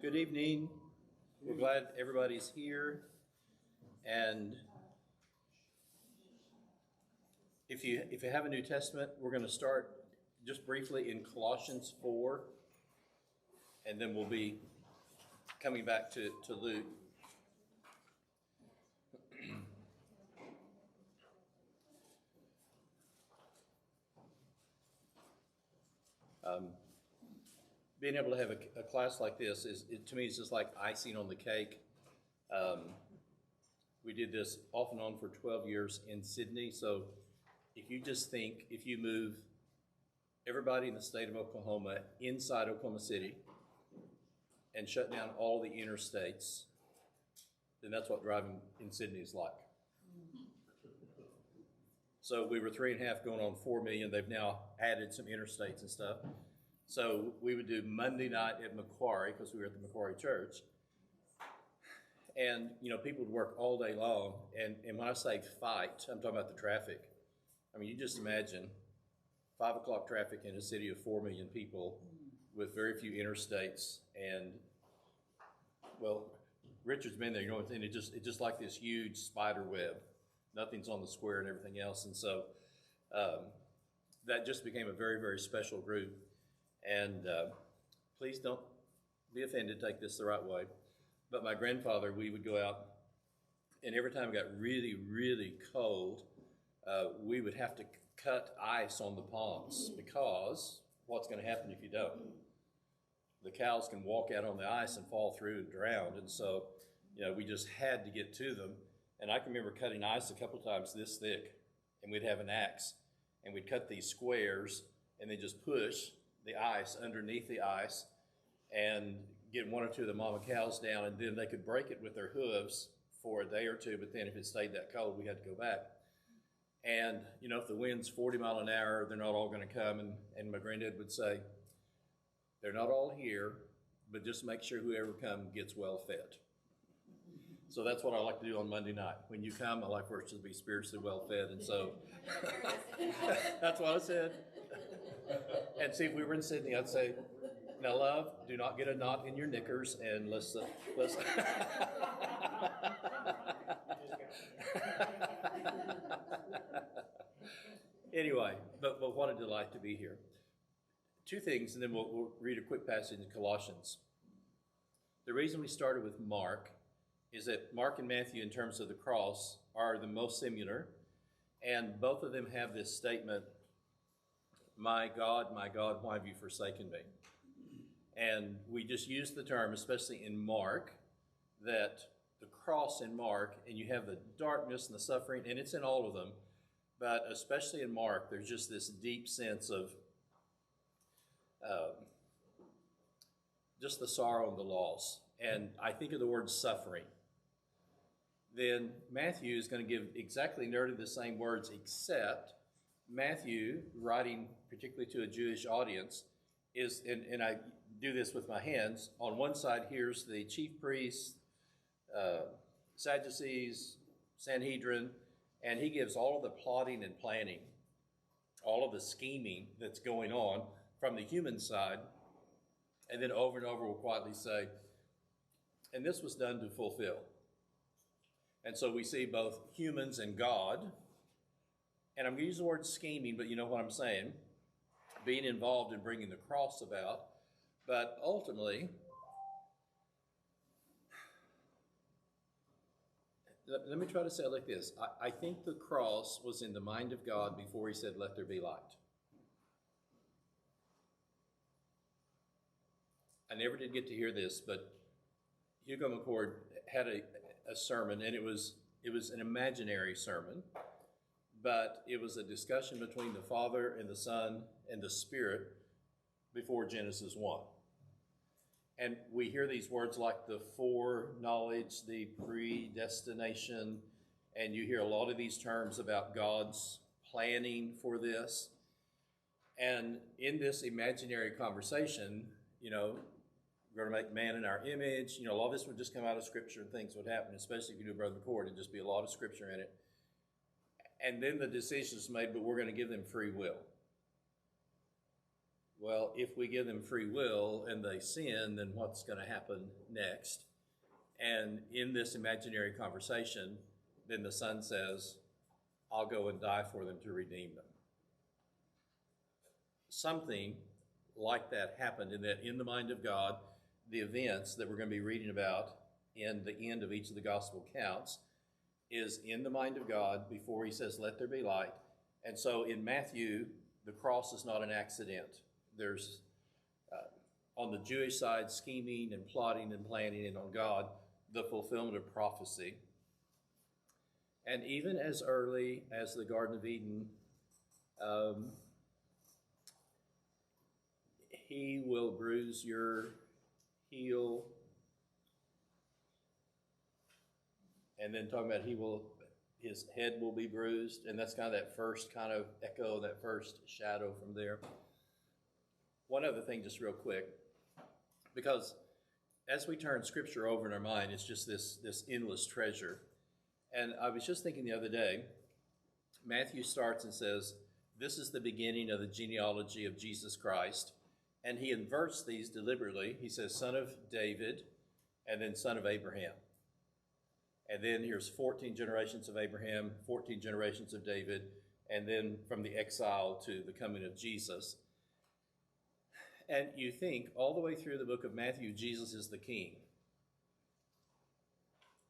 Good evening. We're glad everybody's here. And if you have a New Testament, we're going to start just briefly in Colossians 4, and then we'll be coming back to Luke. Being able to have a class like this to me, is just like icing on the cake. We did this off and on for 12 years in Sydney. So if you move everybody in the state of Oklahoma inside Oklahoma City and shut down all the interstates, then that's what driving in Sydney is like. So we were 3.5 going on 4 million. They've now added some interstates and stuff. So we would do Monday night at Macquarie, because we were at the Macquarie Church. And, people would work all day long. And when I say fight, I'm talking about the traffic. I mean, you just imagine 5 o'clock traffic in a city of 4 million people with very few interstates. And, well, Richard's been there, and it's just like this huge spider web. Nothing's on the square and everything else. And so that just became a very, very special group. And please don't be offended, take this the right way. But my grandfather, we would go out, and every time it got really, really cold, we would have to cut ice on the ponds, because what's going to happen if you don't? The cows can walk out on the ice and fall through and drown. And so, we just had to get to them. And I can remember cutting ice a couple times this thick, and we'd have an axe, and we'd cut these squares and then just push the ice underneath the ice and get 1 or 2 of the mama cows down, and then they could break it with their hooves for a day or two. But then if it stayed that cold, we had to go back. And, if the wind's 40 miles an hour, they're not all going to come. And my granddad would say, they're not all here, but just make sure whoever comes gets well fed. So that's what I like to do on Monday night. When you come, I like for us to be spiritually well fed. And so that's what I said. And see, if we were in Sydney, I'd say, now, love, do not get a knot in your knickers, and let's Anyway, but what a delight to be here. 2 things, and then we'll read a quick passage in Colossians. The reason we started with Mark is that Mark and Matthew, in terms of the cross, are the most similar, and both of them have this statement, my God, why have you forsaken me? And we just use the term, especially in Mark, that the cross in Mark, and you have the darkness and the suffering, and it's in all of them, but especially in Mark, there's just this deep sense of just the sorrow and the loss. And I think of the word suffering. Then Matthew is going to give exactly nearly the same words, except Matthew, writing particularly to a Jewish audience, is, and I do this with my hands, on one side here's the chief priests, Sadducees, Sanhedrin, and he gives all of the plotting and planning, all of the scheming that's going on from the human side, and then over and over will quietly say, and this was done to fulfill. And so we see both humans and God, and I'm going to use the word scheming, but you know what I'm saying, being involved in bringing the cross about. But ultimately, let me try to say it like this. I think the cross was in the mind of God before he said, let there be light. I never did get to hear this, but Hugo McCord had a sermon, and it was an imaginary sermon, but it was a discussion between the Father and the Son and the Spirit before Genesis 1. And we hear these words like the foreknowledge, the predestination, and you hear a lot of these terms about God's planning for this. And in this imaginary conversation, we're going to make man in our image. A lot of this would just come out of Scripture, and things would happen, especially if you do Brother McCord. It'd just be a lot of Scripture in it. And then the decision is made, but we're going to give them free will. well, if we give them free will and they sin, then what's going to happen next? And in this imaginary conversation, then the son says, I'll go and die for them to redeem them. Something like that happened in that in the mind of God, the events that we're going to be reading about in the end of each of the gospel accounts is in the mind of God before he says, let there be light. And so in Matthew, the cross is not an accident. There's, on the Jewish side, scheming and plotting and planning, and on God, the fulfillment of prophecy. And even as early as the Garden of Eden, he will bruise your heel. And then talking about his head will be bruised. And that's kind of that first kind of echo, that first shadow from there. One other thing just real quick, because as we turn Scripture over in our mind, it's just this endless treasure. And I was just thinking the other day, Matthew starts and says, this is the beginning of the genealogy of Jesus Christ. And he inverts these deliberately. He says, son of David, and then son of Abraham. And then here's 14 generations of Abraham, 14 generations of David, and then from the exile to the coming of Jesus. And you think all the way through the book of Matthew, Jesus is the king.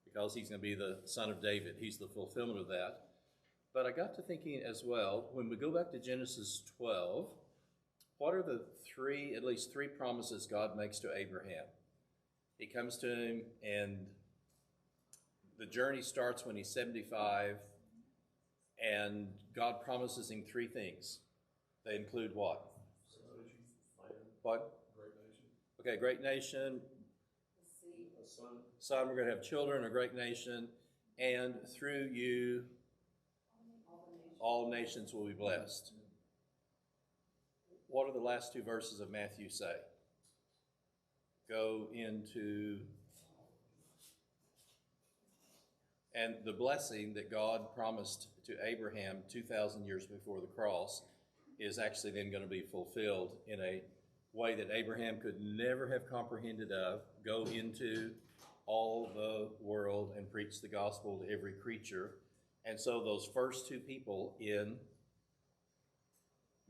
Because he's going to be the son of David. He's the fulfillment of that. But I got to thinking as well, when we go back to Genesis 12, what are the at least three promises God makes to Abraham? He comes to him, and the journey starts when he's 75, and God promises him three things. They include what? What? Great nation. Okay, great nation. A son. Son, we're going to have children, a great nation, and through you, all nations will be blessed. What do the last two verses of Matthew say? Go into, and the blessing that God promised to Abraham 2,000 years before the cross is actually then going to be fulfilled in a way that Abraham could never have comprehended of. Go into all the world and preach the gospel to every creature. And so those first two people in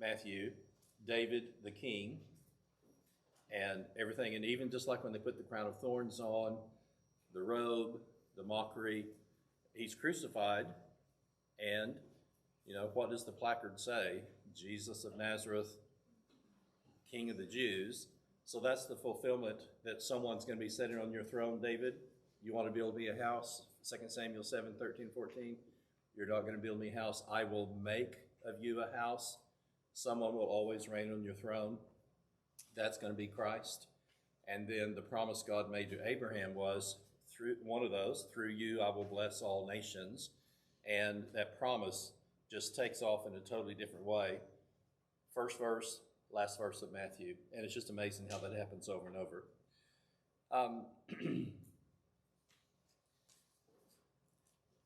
Matthew, David the king, and everything, and even just like when they put the crown of thorns on, the robe, the mockery, he's crucified, and, what does the placard say? Jesus of Nazareth, King of the Jews. So that's the fulfillment that someone's going to be sitting on your throne, David. You want to build me a house? 2 Samuel 7, 13, 14. You're not going to build me a house. I will make of you a house. Someone will always reign on your throne. That's going to be Christ. And then the promise God made to Abraham was, through one of those, through you I will bless all nations. And that promise just takes off in a totally different way. First verse, last verse of Matthew. And it's just amazing how that happens over and over.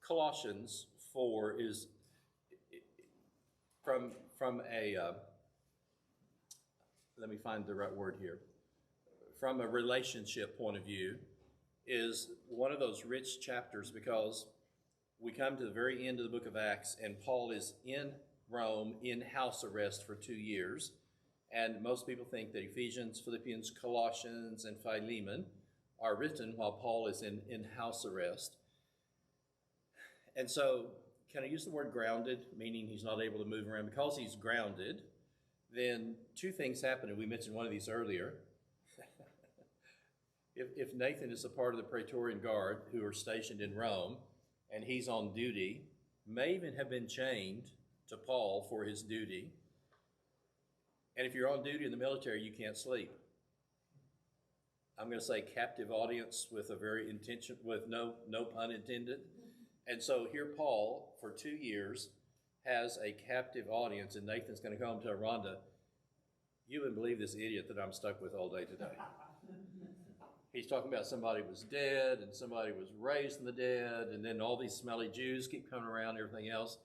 Colossians 4 is from a, let me find the right word here. From a relationship point of view, is one of those rich chapters because we come to the very end of the book of Acts and Paul is in Rome in house arrest for 2 years. And most people think that Ephesians, Philippians, Colossians, and Philemon are written while Paul is in house arrest. And so, can I use the word grounded, meaning he's not able to move around? Because he's grounded, then two things happen, and we mentioned one of these earlier. If Nathan is a part of the Praetorian Guard who are stationed in Rome, and he's on duty, may even have been chained to Paul for his duty. And if you're on duty in the military, you can't sleep. I'm going to say captive audience with a very with no pun intended. And so here Paul, for 2 years, has a captive audience, and Nathan's going to come to Rhonda. You wouldn't believe this idiot that I'm stuck with all day today. He's talking about somebody was dead, and somebody was raised from the dead, and then all these smelly Jews keep coming around and everything else.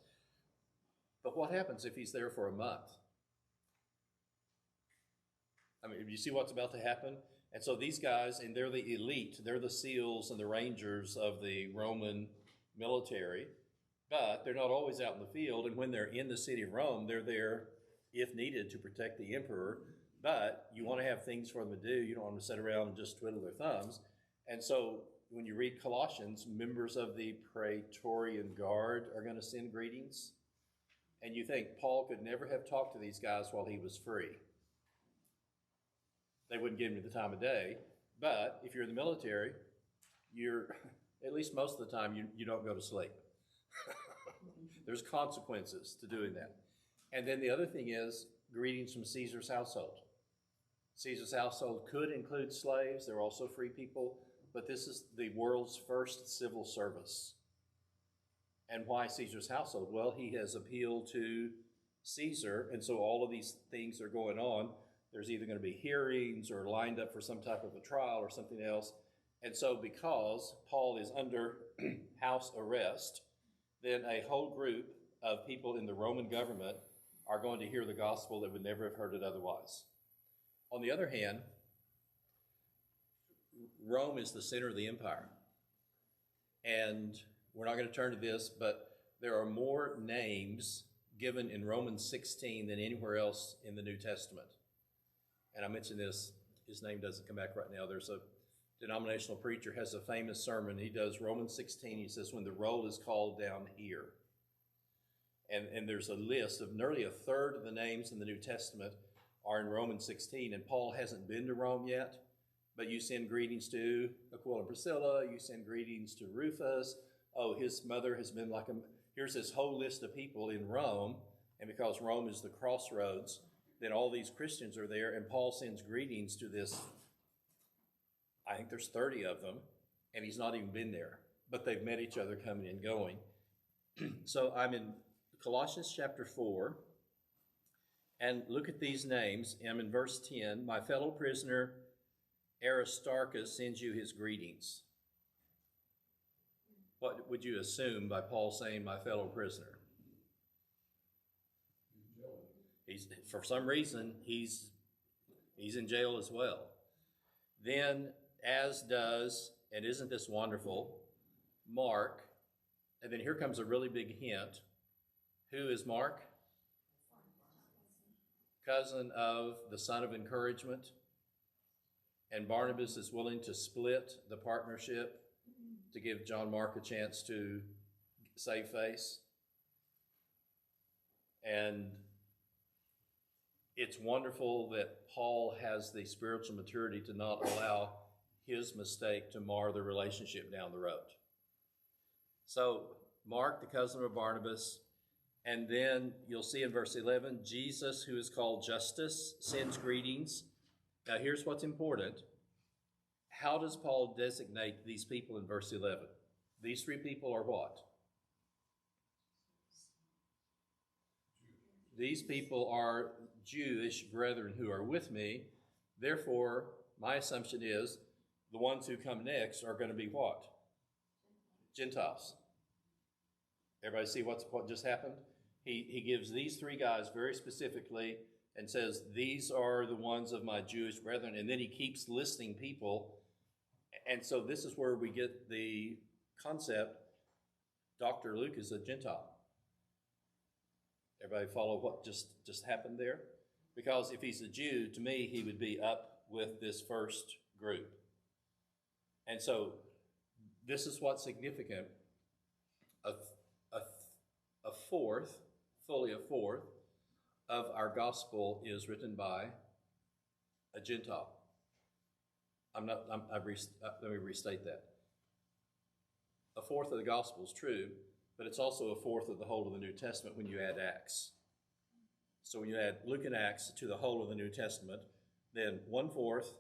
But what happens if he's there for a month? I mean, you see what's about to happen? And so these guys, and they're the elite, they're the SEALs and the Rangers of the Roman military, but they're not always out in the field. And when they're in the city of Rome, they're there, if needed, to protect the emperor. But you want to have things for them to do. You don't want them to sit around and just twiddle their thumbs. And so when you read Colossians, members of the Praetorian Guard are going to send greetings. And you think Paul could never have talked to these guys while he was free. They wouldn't give him the time of day. But if you're in the military, you're, at least most of the time, you don't go to sleep. There's consequences to doing that. And then the other thing is greetings from Caesar's household. Caesar's household could include slaves. They're also free people. But this is the world's first civil service. And why Caesar's household? Well, he has appealed to Caesar, and so all of these things are going on. There's either going to be hearings or lined up for some type of a trial or something else. And so because Paul is under house arrest, then a whole group of people in the Roman government are going to hear the gospel that would never have heard it otherwise. On the other hand, Rome is the center of the empire. And we're not going to turn to this, but there are more names given in Romans 16 than anywhere else in the New Testament. And I mentioned this, his name doesn't come back right now. There's a denominational preacher has a famous sermon. He does Romans 16. He says, when the roll is called down here. And there's a list of nearly a third of the names in the New Testament are in Romans 16. And Paul hasn't been to Rome yet, but you send greetings to Aquila and Priscilla. You send greetings to Rufus. Oh, his mother has been like here's this whole list of people in Rome. And because Rome is the crossroads, then all these Christians are there. And Paul sends greetings to this, I think there's 30 of them, and he's not even been there. But they've met each other coming and going. So I'm in Colossians chapter 4. And look at these names. I'm in verse 10. My fellow prisoner Aristarchus sends you his greetings. What would you assume by Paul saying my fellow prisoner? He's, for some reason, he's in jail as well. Then, as does, and isn't this wonderful, Mark. And then here comes a really big hint. Who is Mark? Cousin of the son of encouragement. And Barnabas is willing to split the partnership to give John Mark a chance to save face. And it's wonderful that Paul has the spiritual maturity to not allow his mistake to mar the relationship down the road. So Mark, the cousin of Barnabas, and then you'll see in verse 11, Jesus, who is called Justus, sends greetings. Now here's what's important. How does Paul designate these people in verse 11? These three people are what? These people are Jewish brethren who are with me. Therefore, my assumption is the ones who come next are going to be what? Gentiles. Everybody see what just happened? He gives these three guys very specifically and says, these are the ones of my Jewish brethren. And then he keeps listing people. And so this is where we get the concept, Dr. Luke is a Gentile. Everybody follow what just happened there? Because if he's a Jew, to me, he would be up with this first group. And so this is what's significant. A fourth, fully a fourth, of our gospel is written by a Gentile. Let me restate that. A fourth of the gospel is true, but it's also a fourth of the whole of the New Testament when you add Acts. So when you add Luke and Acts to the whole of the New Testament, then 1/4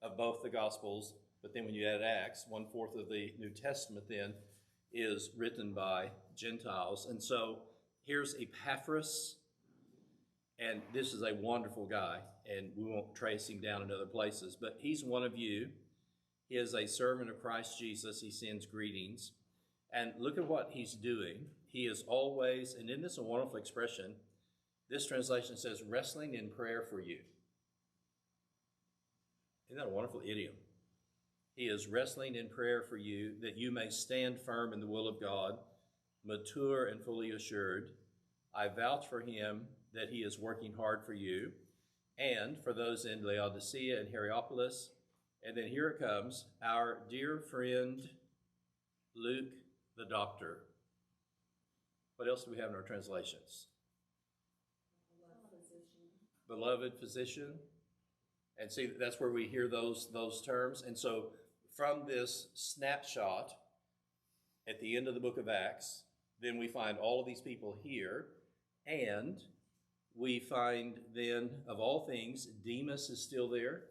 of both the gospels, but then when you add Acts, 1/4 of the New Testament then is written by Gentiles. And so here's Epaphras, and this is a wonderful guy, and we won't trace him down in other places, but he's one of you. He is a servant of Christ Jesus. He sends greetings. And look at what he's doing. He is always, and isn't this a wonderful expression? This translation says, wrestling in prayer for you. Isn't that a wonderful idiom? He is wrestling in prayer for you that you may stand firm in the will of God, mature and fully assured. I vouch for him that he is working hard for you and for those in Laodicea and Hierapolis. And then here it comes, our dear friend Luke the doctor. What else do we have in our translations? Beloved physician. And see, that's where we hear those terms. And so from this snapshot at the end of the book of Acts, then we find all of these people here, and we find then, of all things, Demas is still there,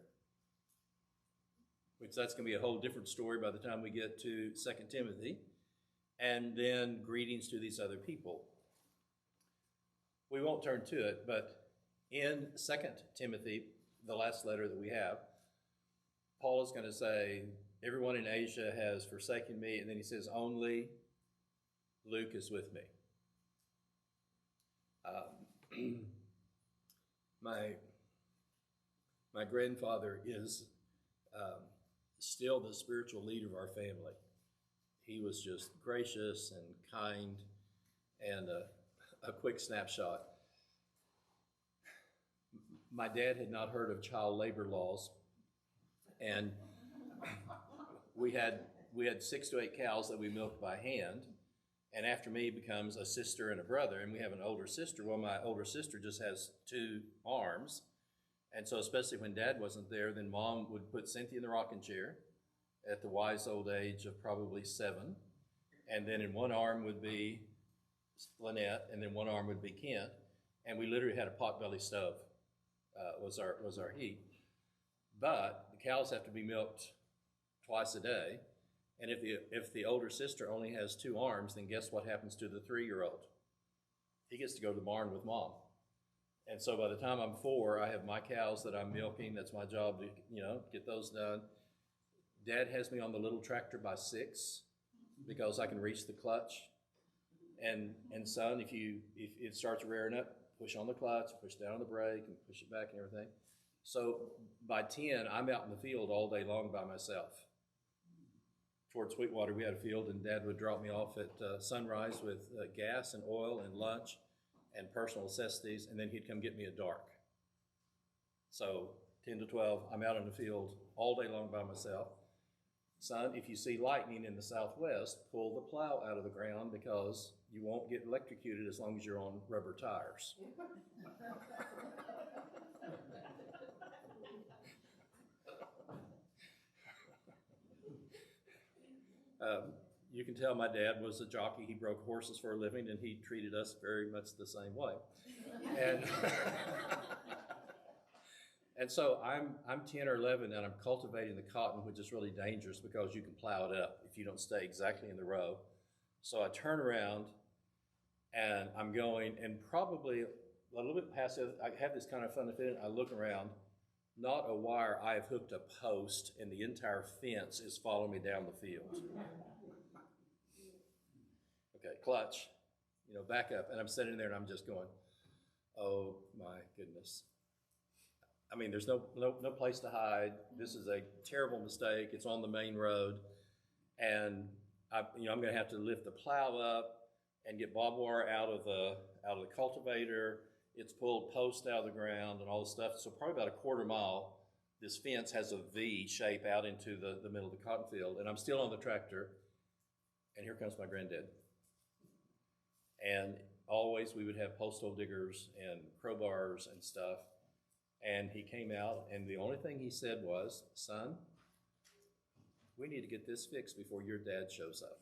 which that's going to be a whole different story by the time we get to 2 Timothy, and then greetings to these other people. We won't turn to it, but in 2 Timothy, the last letter that we have, Paul is going to say, everyone in Asia has forsaken me, and then he says, only Luke is with me. My grandfather is still the spiritual leader of our family. He was just gracious and kind, and a quick snapshot. My dad had not heard of child labor laws, and we had 6 to 8 cows that we milked by hand, and after me becomes a sister and a brother, and we have an older sister. Well, my older sister just has 2 arms, and so especially when Dad wasn't there, then Mom would put Cynthia in the rocking chair at the wise old age of probably 7, and then in one arm would be Lynette, and then one arm would be Kent, and we literally had a potbelly stove. Was our heat. But the cows have to be milked twice a day, and if the older sister only has 2 arms, then guess what happens to the 3-year-old? He gets to go to the barn with Mom. And so by the time I'm 4, I have my cows that I'm milking. That's my job to get those done. Dad has me on the little tractor by 6 because I can reach the clutch. And son, if it starts rearing up, push on the clutch, push down on the brake, and push it back and everything. So by 10, I'm out in the field all day long by myself. Towards Sweetwater, we had a field, and Dad would drop me off at sunrise with gas and oil and lunch and personal necessities, and then he'd come get me at dark. So 10 to 12, I'm out in the field all day long by myself. Son, if you see lightning in the southwest, pull the plow out of the ground because you won't get electrocuted as long as you're on rubber tires. You can tell my dad was a jockey. He broke horses for a living, and he treated us very much the same way. And and so I'm 10 or 11, and I'm cultivating the cotton, which is really dangerous because you can plow it up if you don't stay exactly in the row. So I turn around, and I'm going, and probably a little bit past it, I have this kind of fun feeling. I look around, not a wire. I have hooked a post, and the entire fence is following me down the field. Okay, clutch, back up, and I'm sitting there, and I'm just going, oh my goodness. I mean, there's no place to hide. This is a terrible mistake. It's on the main road, and I'm going to have to lift the plow up and get barbed wire out of the cultivator. It's pulled post out of the ground and all this stuff. So probably about a quarter mile, this fence has a V shape out into the middle of the cotton field, and I'm still on the tractor, and here comes my granddad. And always we would have postal diggers and crowbars and stuff. And he came out, and the only thing he said was, son, we need to get this fixed before your dad shows up.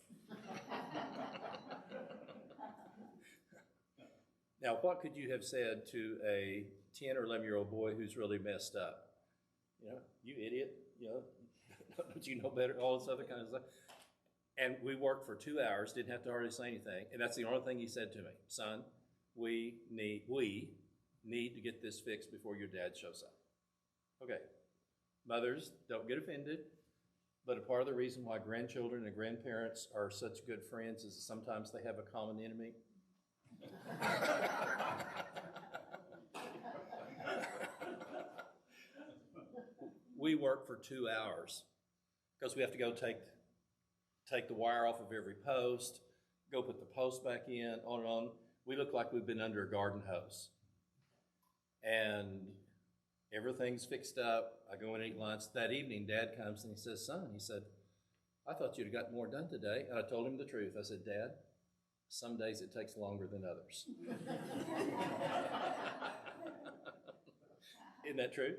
Now, what could you have said to a 10 or 11-year-old boy who's really messed up? You idiot, don't you know better, all this other kind of stuff. And we worked for 2 hours, didn't have to hardly say anything, and that's the only thing he said to me. Son, we need to get this fixed before your dad shows up. Okay, mothers, don't get offended, but a part of the reason why grandchildren and grandparents are such good friends is sometimes they have a common enemy. we work for 2 hours because we have to go take the wire off of every post, go put the post back in, on and on. We look like we've been under a garden hose. And everything's fixed up. I go and eat lunch. That evening, Dad comes and he says, son, he said, I thought you'd have got more done today. And I told him the truth. I said, Dad, some days it takes longer than others. Isn't that true?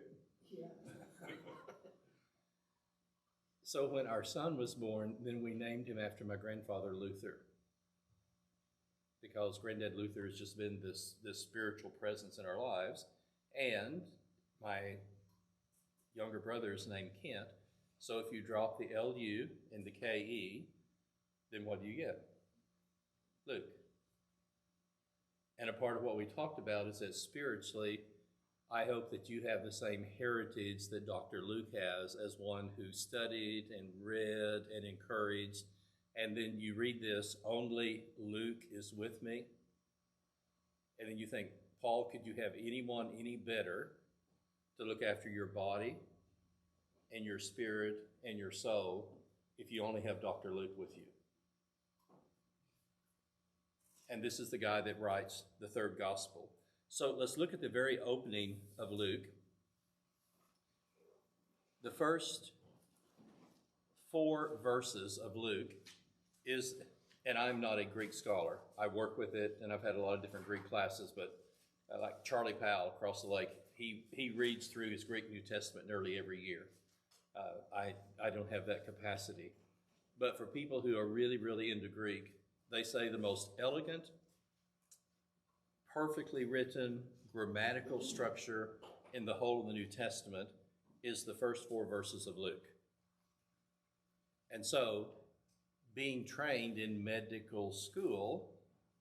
Yeah. So when our son was born, then we named him after my grandfather Luther, because Granddad Luther has just been this spiritual presence in our lives. And my younger brother is named Kent. So if you drop the L-U and the K-E, then what do you get? Luke. And a part of what we talked about is that spiritually, I hope that you have the same heritage that Dr. Luke has as one who studied and read and encouraged. And then you read this, only Luke is with me. And then you think, Paul, could you have anyone any better to look after your body and your spirit and your soul if you only have Dr. Luke with you? And this is the guy that writes the third gospel. So let's look at the very opening of Luke. The first 4 verses of Luke is, and I'm not a Greek scholar. I work with it, and I've had a lot of different Greek classes, but like Charlie Powell across the lake, he reads through his Greek New Testament nearly every year. I don't have that capacity. But for people who are really, really into Greek, they say the most elegant, perfectly written grammatical structure in the whole of the New Testament is the first 4 verses of Luke. And so, being trained in medical school,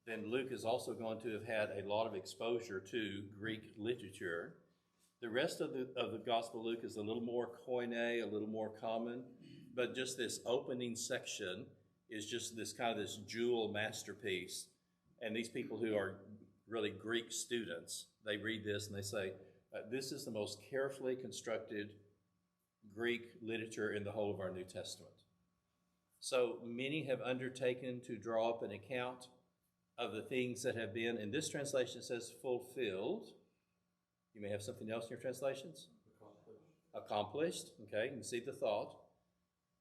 then Luke is also going to have had a lot of exposure to Greek literature. The rest of the Gospel of Luke is a little more koine, a little more common, but just this opening section is just this kind of this jewel masterpiece. And these people who are really Greek students, they read this and they say, this is the most carefully constructed Greek literature in the whole of our New Testament. So many have undertaken to draw up an account of the things that have been, in this translation it says fulfilled. You may have something else in your translations? Accomplished. Okay, you can see the thought.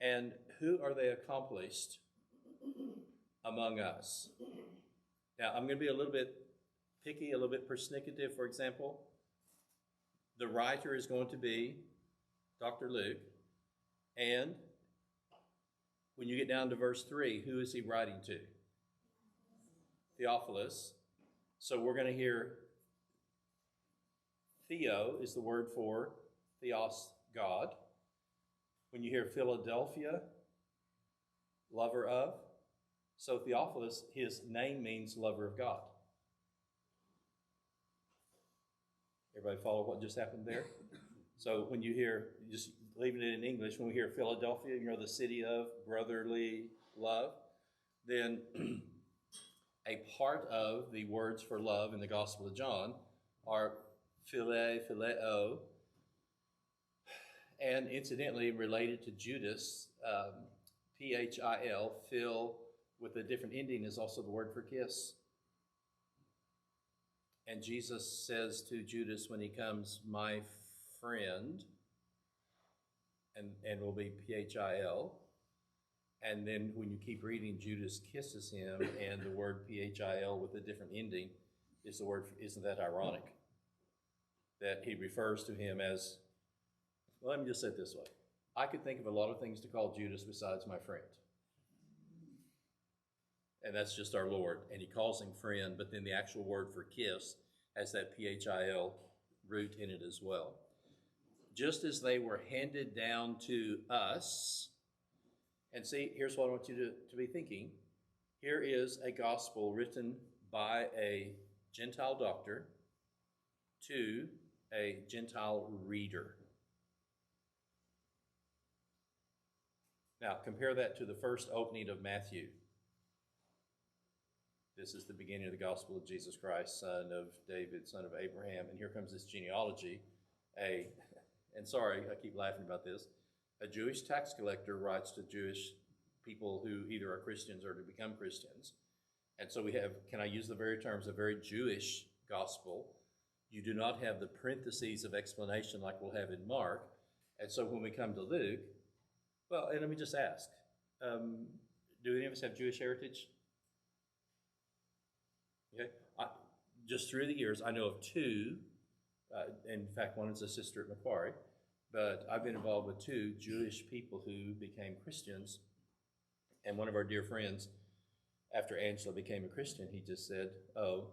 And who are they accomplished among us? Now, I'm going to be a little bit picky, a little bit persnicative, for example. The writer is going to be Dr. Luke. And when you get down to verse 3, who is he writing to? Theophilus. So we're going to hear Theo is the word for Theos, God. When you hear Philadelphia, lover of. So Theophilus, his name means lover of God. Everybody follow what just happened there? So when you hear, just leaving it in English, when we hear Philadelphia, you know, the city of brotherly love, then a part of the words for love in the Gospel of John are phileo, and incidentally related to Judas, P-H-I-L, Phil, with a different ending is also the word for kiss. And Jesus says to Judas when he comes, my friend, and will be P-H-I-L. And then when you keep reading, Judas kisses him, and the word P-H-I-L with a different ending is the word, isn't that ironic? That he refers to him as, well, let me just say it this way. I could think of a lot of things to call Judas besides my friend. And that's just our Lord. And he calls him friend, but then the actual word for kiss has that P-H-I-L root in it as well. Just as they were handed down to us, and see, here's what I want you to be thinking. Here is a gospel written by a Gentile doctor to a Gentile reader. Now, compare that to the first opening of Matthew. This is the beginning of the gospel of Jesus Christ, son of David, son of Abraham. And here comes this genealogy. and sorry, I keep laughing about this, a Jewish tax collector writes to Jewish people who either are Christians or to become Christians. And so we have, can I use the very terms, a very Jewish gospel. You do not have the parentheses of explanation like we'll have in Mark. And so when we come to Luke, well, and let me just ask, do any of us have Jewish heritage? Okay, just through the years, I know of two, in fact, one is a sister at Macquarie, but I've been involved with two Jewish people who became Christians. And one of our dear friends, after Angela became a Christian, he just said, oh,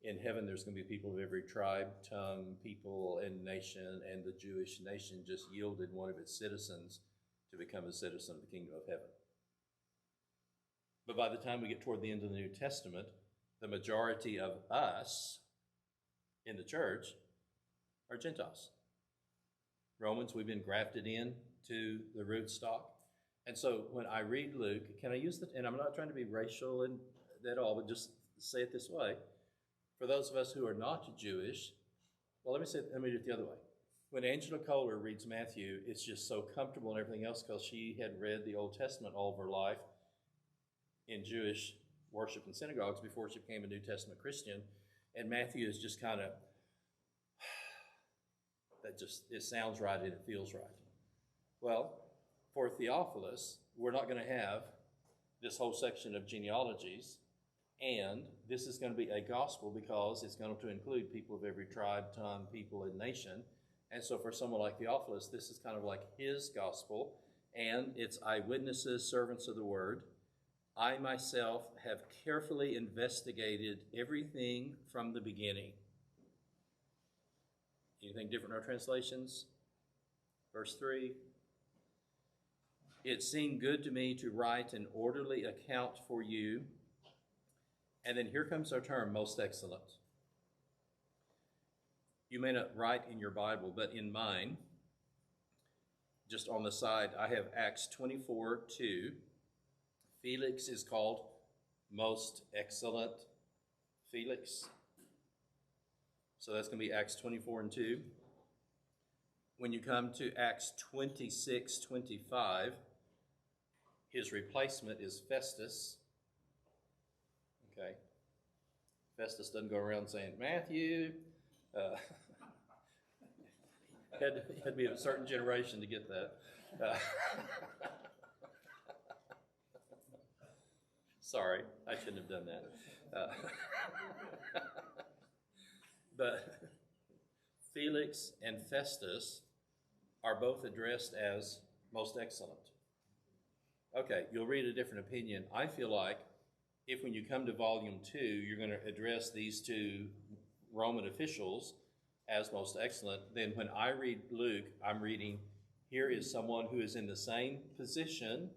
in heaven there's going to be people of every tribe, tongue, people, and nation, and the Jewish nation just yielded one of its citizens to become a citizen of the kingdom of heaven. But by the time we get toward the end of the New Testament, the majority of us in the church are Gentiles. Romans, we've been grafted in to the rootstock. And so when I read Luke, can I use the, and I'm not trying to be racial and at all, but just say it this way. For those of us who are not Jewish, well, let me do it the other way. When Angela Kohler reads Matthew, it's just so comfortable and everything else because she had read the Old Testament all of her life in Jewish worship and synagogues before she became a New Testament Christian. And Matthew is just kind of, it sounds right and it feels right. Well, for Theophilus, we're not going to have this whole section of genealogies, and this is going to be a gospel because it's going to include people of every tribe, tongue, people, and nation. And so for someone like Theophilus, this is kind of like his gospel, and it's eyewitnesses, servants of the word. I myself have carefully investigated everything from the beginning. Anything different in our translations? Verse 3. It seemed good to me to write an orderly account for you. And then here comes our term, most excellent. You may not write in your Bible, but in mine, just on the side, I have Acts 24:2. Felix is called most excellent Felix. So that's going to be Acts 24:2. When you come to Acts 26:25, his replacement is Festus. Okay. Festus doesn't go around saying, Matthew. Had to be of a certain generation to get that. Sorry, I shouldn't have done that. But Felix and Festus are both addressed as most excellent. Okay, you'll read a different opinion. I feel like if when you come to volume 2, you're going to address these two Roman officials as most excellent, then when I read Luke, I'm reading, here is someone who is in the same position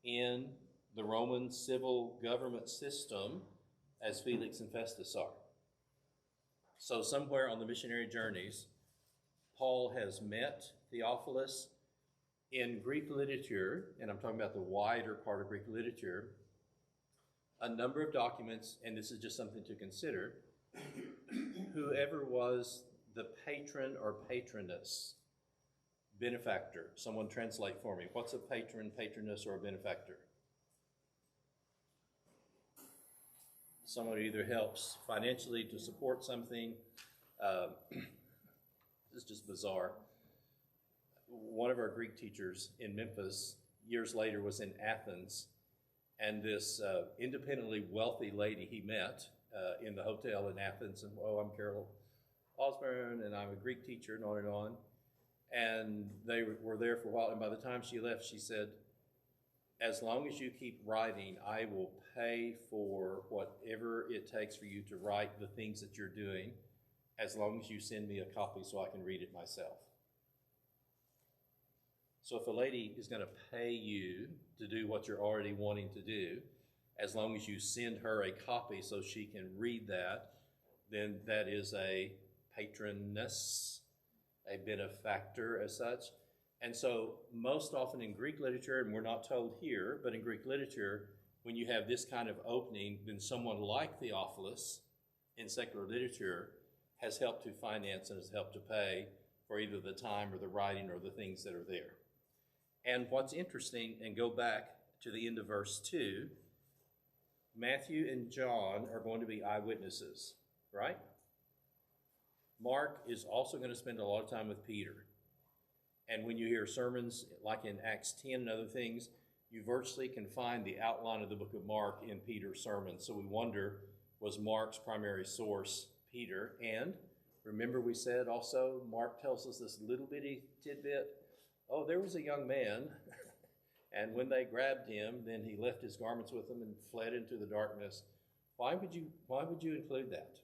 in the Roman civil government system as Felix and Festus are. So somewhere on the missionary journeys, Paul has met Theophilus. In Greek literature, and I'm talking about the wider part of Greek literature, a number of documents, and this is just something to consider, whoever was the patron or patroness, benefactor. Someone translate for me. What's a patron, patroness, or a benefactor? Someone who either helps financially to support something. It's just bizarre. One of our Greek teachers in Memphis years later was in Athens, and this independently wealthy lady he met in the hotel in Athens, and I'm Carol Osborne, and I'm a Greek teacher, and on and on. And they were there for a while, and by the time she left, she said, as long as you keep writing, I will pay for whatever it takes for you to write the things that you're doing, as long as you send me a copy so I can read it myself. So if a lady is going to pay you to do what you're already wanting to do, as long as you send her a copy so she can read that, then that is a patroness, a benefactor as such. And so most often in Greek literature, and we're not told here, but in Greek literature, when you have this kind of opening, then someone like Theophilus in secular literature has helped to finance and has helped to pay for either the time or the writing or the things that are there. And what's interesting, and go back to the end of verse 2, Matthew and John are going to be eyewitnesses, right? Mark is also going to spend a lot of time with Peter. And when you hear sermons like in Acts 10 and other things, you virtually can find the outline of the book of Mark in Peter's sermon. So we wonder, was Mark's primary source Peter? And remember we said also, Mark tells us this little bitty tidbit. Oh, there was a young man, and when they grabbed him, then he left his garments with them and fled into the darkness. Why would you include that?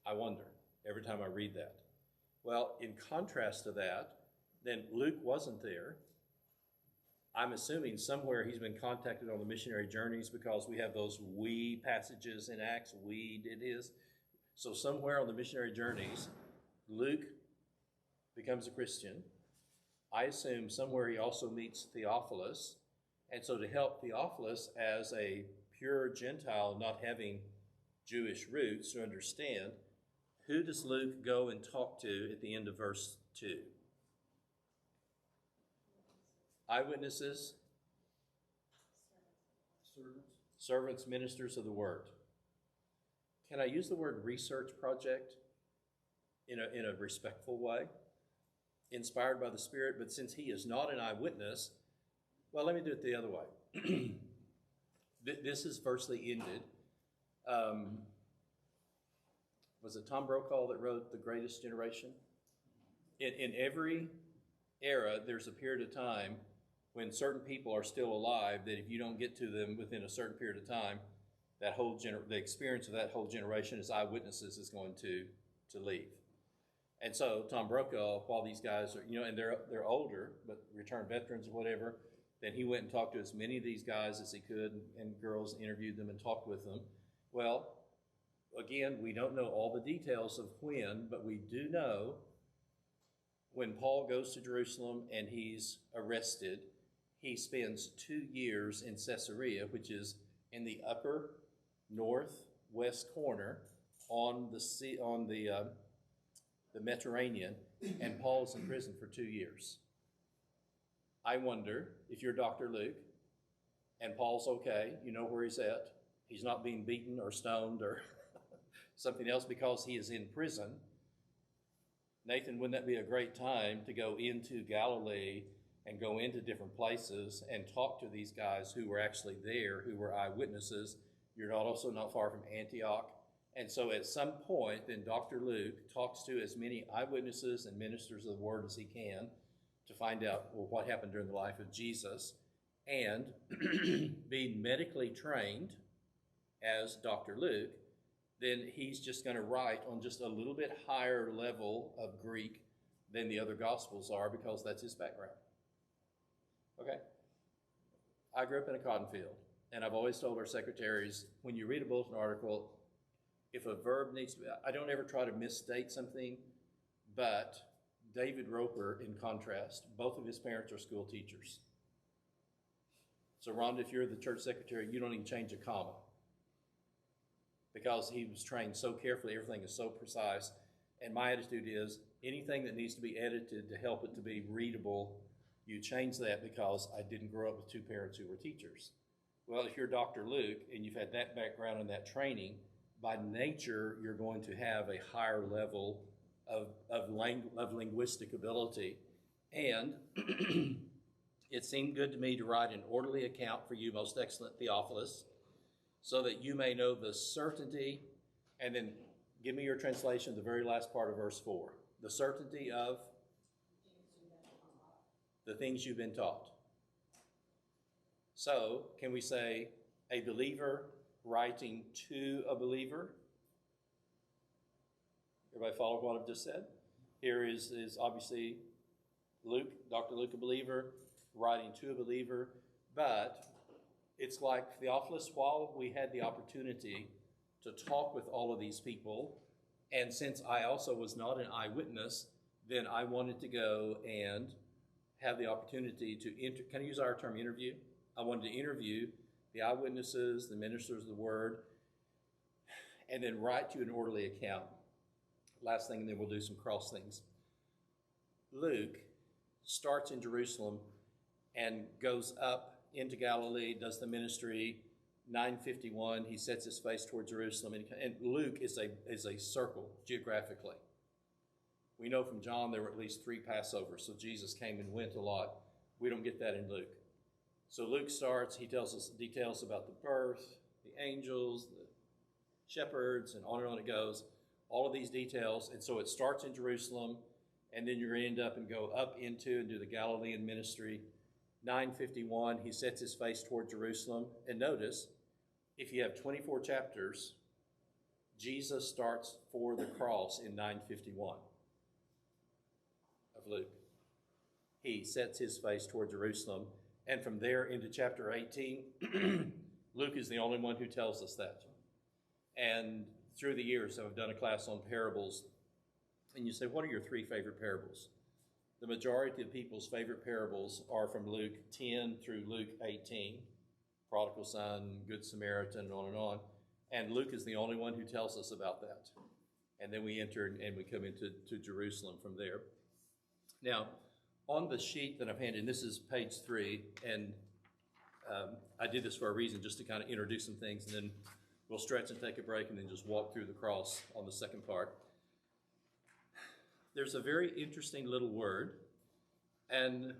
I wonder every time I read that. Well, in contrast to that, then Luke wasn't there. I'm assuming somewhere he's been contacted on the missionary journeys, because we have those we passages in Acts, we did his. So somewhere on the missionary journeys, Luke becomes a Christian. I assume somewhere he also meets Theophilus. And so to help Theophilus as a pure Gentile not having Jewish roots to understand, who does Luke go and talk to at the end of verse 2? Eyewitnesses, servants, ministers of the word. Can I use the word research project in a respectful way? Inspired by the Spirit, but since he is not an eyewitness, well, let me do it the other way. This is virtually ended. Was it Tom Brokaw that wrote The Greatest Generation? In every era, there's a period of time when certain people are still alive that if you don't get to them within a certain period of time, that whole the experience of that whole generation as eyewitnesses is going to leave. And so Tom Brokaw, while these guys are, and they're older, but returned veterans or whatever, then he went and talked to as many of these guys as he could, and girls, interviewed them and talked with them. Well, again, we don't know all the details of when, but we do know when Paul goes to Jerusalem and he's arrested, he spends 2 years in Caesarea, which is in the upper northwest corner on the Mediterranean, and Paul's in prison for 2 years. I wonder if you're Dr. Luke and Paul's okay, you know where he's at. He's not being beaten or stoned or something else because he is in prison. Nathan, wouldn't that be a great time to go into Galilee and go into different places and talk to these guys who were actually there, who were eyewitnesses? You're also not far from Antioch. And so at some point, then Dr. Luke talks to as many eyewitnesses and ministers of the word as he can to find out, well, what happened during the life of Jesus. And being medically trained as Dr. Luke, then he's just going to write on just a little bit higher level of Greek than the other Gospels are, because that's his background. Okay? I grew up in a cotton field, and I've always told our secretaries, when you read a bulletin article, if a verb needs to be, I don't ever try to misstate something, but David Roper, in contrast, both of his parents are school teachers. So Rhonda, if you're the church secretary, you don't even change a comma, because he was trained so carefully, everything is so precise. And my attitude is, anything that needs to be edited to help it to be readable, you change that, because I didn't grow up with two parents who were teachers. Well, if you're Dr. Luke and you've had that background and that training, by nature, you're going to have a higher level of linguistic ability. And it seemed good to me to write an orderly account for you, most excellent Theophilus, so that you may know the certainty, and then give me your translation, the very last part of verse 4. The certainty of the things you've been taught. So, can we say a believer writing to a believer? Everybody follow what I've just said? Here is obviously Luke, Dr. Luke, a believer, writing to a believer, but it's like Theophilus, while we had the opportunity to talk with all of these people, and since I also was not an eyewitness, then I wanted to go and have the opportunity to, can I use our term interview? I wanted to interview the eyewitnesses, the ministers of the word, and then write you an orderly account. last thing, and then we'll do some cross things. Luke starts in Jerusalem and goes up into Galilee, does the ministry. 9:51, he sets his face toward Jerusalem, and Luke is a circle geographically. We know from John there were at least 3 Passovers, so Jesus came and went a lot. We don't get that in Luke. So Luke starts, he tells us details about the birth, the angels, the shepherds, and on it goes. All of these details, and so it starts in Jerusalem, and then you're going to end up and go up into and do the Galilean ministry. 9:51, he sets his face toward Jerusalem. And notice, if you have 24 chapters, Jesus starts for the cross in 9:51 of Luke. He sets his face toward Jerusalem. And from there into chapter 18, Luke is the only one who tells us that. And through the years, I've done a class on parables. And you say, what are your 3 favorite parables? The majority of people's favorite parables are from Luke 10 through Luke 18. Prodigal son, Good Samaritan, and on and on. And Luke is the only one who tells us about that. And then we enter and we come into Jerusalem from there. Now, on the sheet that I've handed, and this is page 3, and I did this for a reason, just to kind of introduce some things, and then we'll stretch and take a break and then just walk through the cross on the second part. There's a very interesting little word, and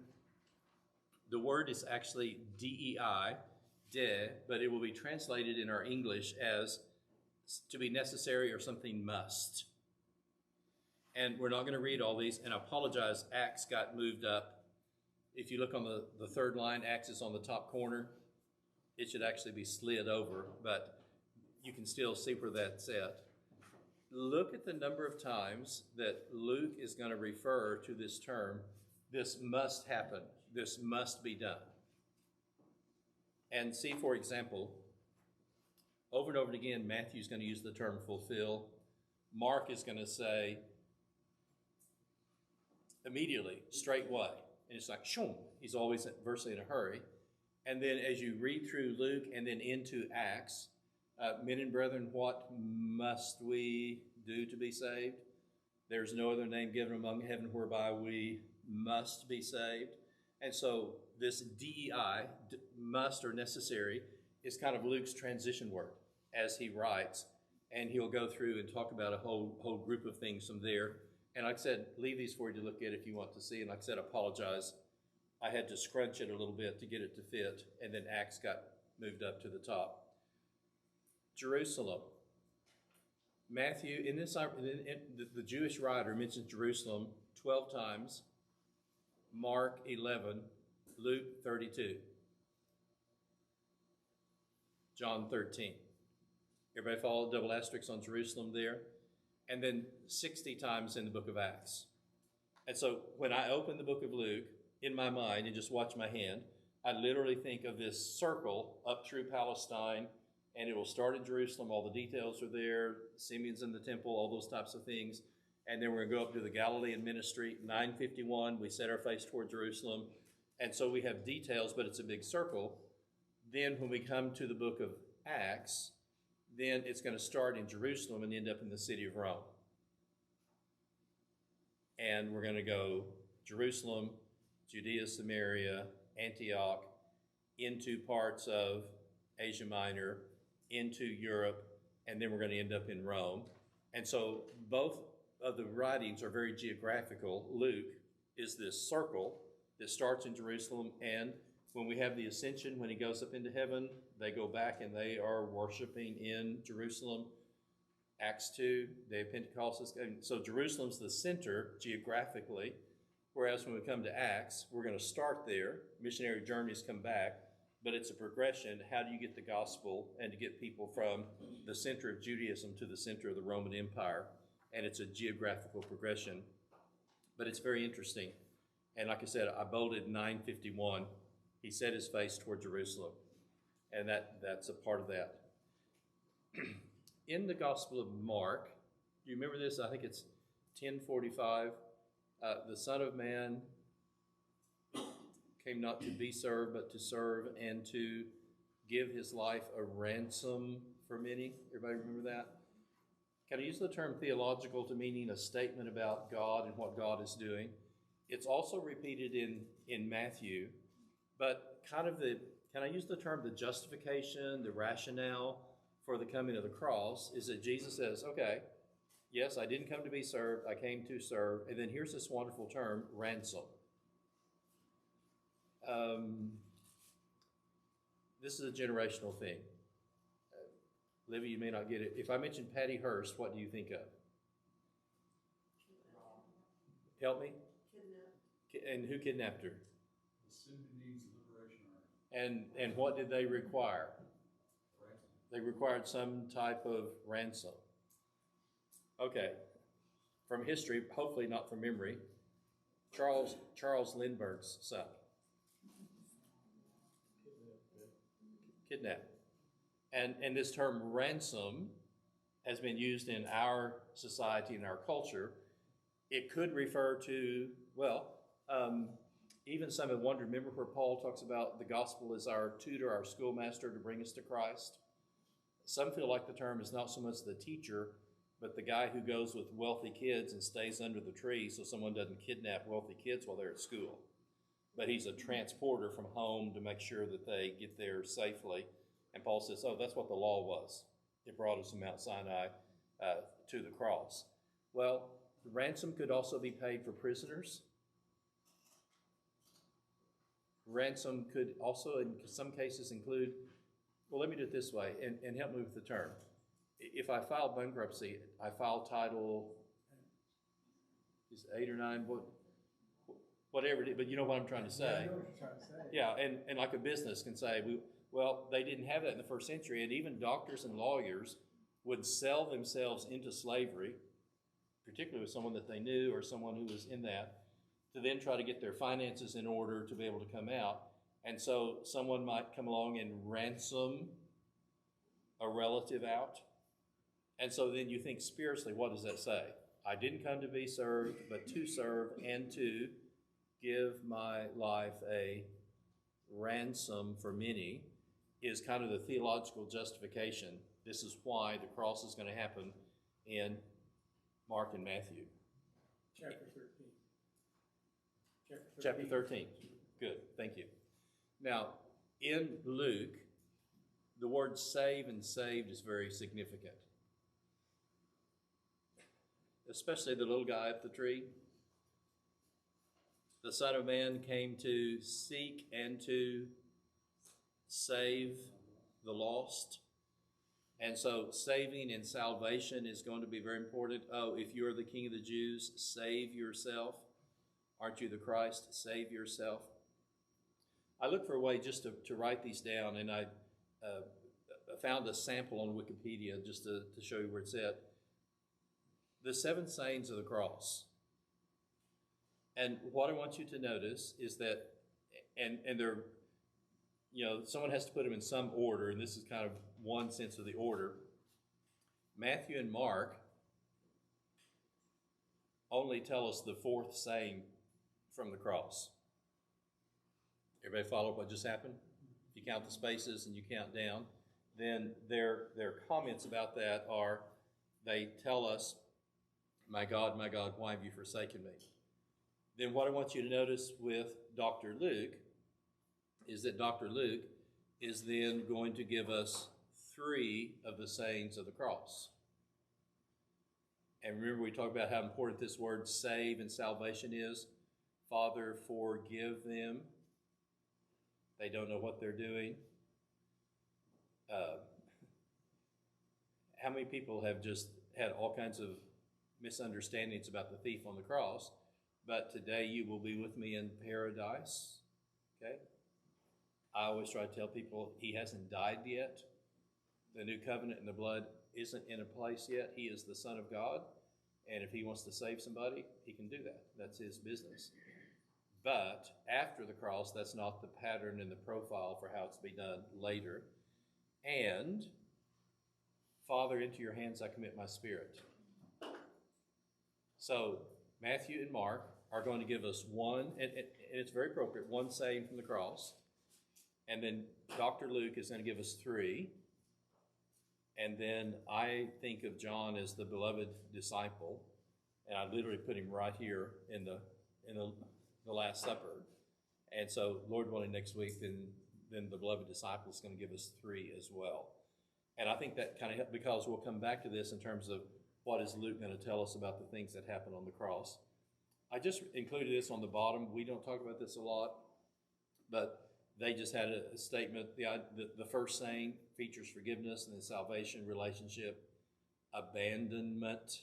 the word is actually DEI, de, but it will be translated in our English as to be necessary or something must. And we're not going to read all these, and I apologize, Acts got moved up. If you look on the third line, Acts is on the top corner. It should actually be slid over, but you can still see where that's at. Look at the number of times that Luke is going to refer to this term, this must happen, this must be done. And see, for example, over and over again, Matthew's going to use the term fulfill. Mark is going to say, immediately, straightway. And it's like, shoom, he's always virtually in a hurry. And then as you read through Luke and then into Acts, men and brethren, what must we do to be saved? There's no other name given among heaven whereby we must be saved. And so this DEI, must or necessary, is kind of Luke's transition word as he writes. And he'll go through and talk about a whole group of things from there. And like I said, leave these for you to look at if you want to see. And like I said, apologize. I had to scrunch it a little bit to get it to fit. And then Acts got moved up to the top. Jerusalem. Matthew, the Jewish writer mentions Jerusalem 12 times. Mark 11, Luke 32, John 13. Everybody follow double asterisks on Jerusalem there? And then 60 times in the book of Acts. And so when I open the book of Luke in my mind and just watch my hand, I literally think of this circle up through Palestine, and it will start in Jerusalem. All the details are there, Simeon's in the temple, all those types of things. And then we're going to go up to the Galilean ministry. 9:51, we set our face toward Jerusalem. And so we have details, but it's a big circle. Then when we come to the book of Acts, then it's going to start in Jerusalem and end up in the city of Rome. And we're going to go Jerusalem, Judea, Samaria, Antioch, into parts of Asia Minor, into Europe, and then we're going to end up in Rome. And so both of the writings are very geographical. Luke is this circle that starts in Jerusalem, and when we have the ascension, when he goes up into heaven, they go back and they are worshiping in Jerusalem. Acts 2, day of Pentecost. So Jerusalem's the center geographically, whereas when we come to Acts, we're going to start there. Missionary journeys come back, but it's a progression. How do you get the gospel and to get people from the center of Judaism to the center of the Roman Empire? And it's a geographical progression, but it's very interesting. And like I said, I bolded 9:51. He set his face toward Jerusalem, and that's a part of that. In the Gospel of Mark, do you remember this? I think it's 10:45. The Son of Man came not to be served, but to serve and to give his life a ransom for many. Everybody remember that? can I use the term theological to meaning a statement about God and what God is doing? It's also repeated in Matthew, but can I use the term the justification, the rationale for the coming of the cross is that Jesus says, okay, yes, I didn't come to be served, I came to serve, and then here's this wonderful term, ransom. This is a generational thing. Livy, you may not get it. If I mention Patty Hearst, what do you think of? Help me? Kidnapped. And who kidnapped her? The Sudanese Liberation Army. And what did they require? Ransom. They required some type of ransom. Okay. From history, hopefully not from memory, Charles Lindbergh's son. Kidnapped. And this term ransom has been used in our society and our culture. It could refer to, even some have wondered, remember where Paul talks about the gospel as our tutor, our schoolmaster to bring us to Christ? Some feel like the term is not so much the teacher, but the guy who goes with wealthy kids and stays under the tree so someone doesn't kidnap wealthy kids while they're at school. But he's a transporter from home to make sure that they get there safely. And Paul says, oh, that's what the law was. It brought us from Mount Sinai to the cross. Well, the ransom could also be paid for prisoners. Ransom could also, in some cases, include, well, let me do it this way, and help me with the term. If I file bankruptcy, I file title, is 8 or 9, whatever it is, but you know what I'm trying to say. I know what you're trying to say. Yeah, and like a business can say, well, they didn't have that in the first century, and even doctors and lawyers would sell themselves into slavery, particularly with someone that they knew or someone who was in that, to then try to get their finances in order to be able to come out. And so someone might come along and ransom a relative out. And so then you think spiritually, what does that say? I didn't come to be served, but to serve and to give my life a ransom for many is kind of the theological justification. This is why the cross is going to happen in Mark and Matthew. Chapter 13. Chapter 13. Good, thank you. Now, in Luke, the word save and saved is very significant. Especially the little guy up the tree. The Son of Man came to seek and to save the lost. And so saving and salvation is going to be very important. Oh, if you're the King of the Jews, save yourself. Aren't you the Christ? Save yourself. I looked for a way just to write these down, and I found a sample on Wikipedia just to show you where it's at. The 7 sayings of the cross. And what I want you to notice is that, and they're, someone has to put them in some order, and this is kind of one sense of the order. Matthew and Mark only tell us the 4th saying from the cross. Everybody follow what just happened? If you count the spaces and you count down, then their comments about that are, they tell us, my God, why have you forsaken me? Then what I want you to notice with Dr. Luke is that Dr. Luke is then going to give us 3 of the sayings of the cross. And remember, we talked about how important this word save and salvation is. Father, forgive them. They don't know what they're doing. How many people have just had all kinds of misunderstandings about the thief on the cross? But today you will be with me in paradise. Okay? I always try to tell people he hasn't died yet. The new covenant and the blood isn't in a place yet. He is the Son of God. And if he wants to save somebody, he can do that. That's his business. But after the cross, that's not the pattern and the profile for how it's to be done later. And, Father, into your hands I commit my spirit. So, Matthew and Mark are going to give us one, and it's very appropriate, one saying from the cross. And then Dr. Luke is going to give us 3. And then I think of John as the beloved disciple, and I literally put him right here in the Last Supper. And so, Lord willing, next week, then the beloved disciple is going to give us 3 as well. And I think that kind of helps, because we'll come back to this in terms of what is Luke going to tell us about the things that happened on the cross. I just included this on the bottom. We don't talk about this a lot, but they just had a statement. The first saying features forgiveness and then salvation, relationship, abandonment.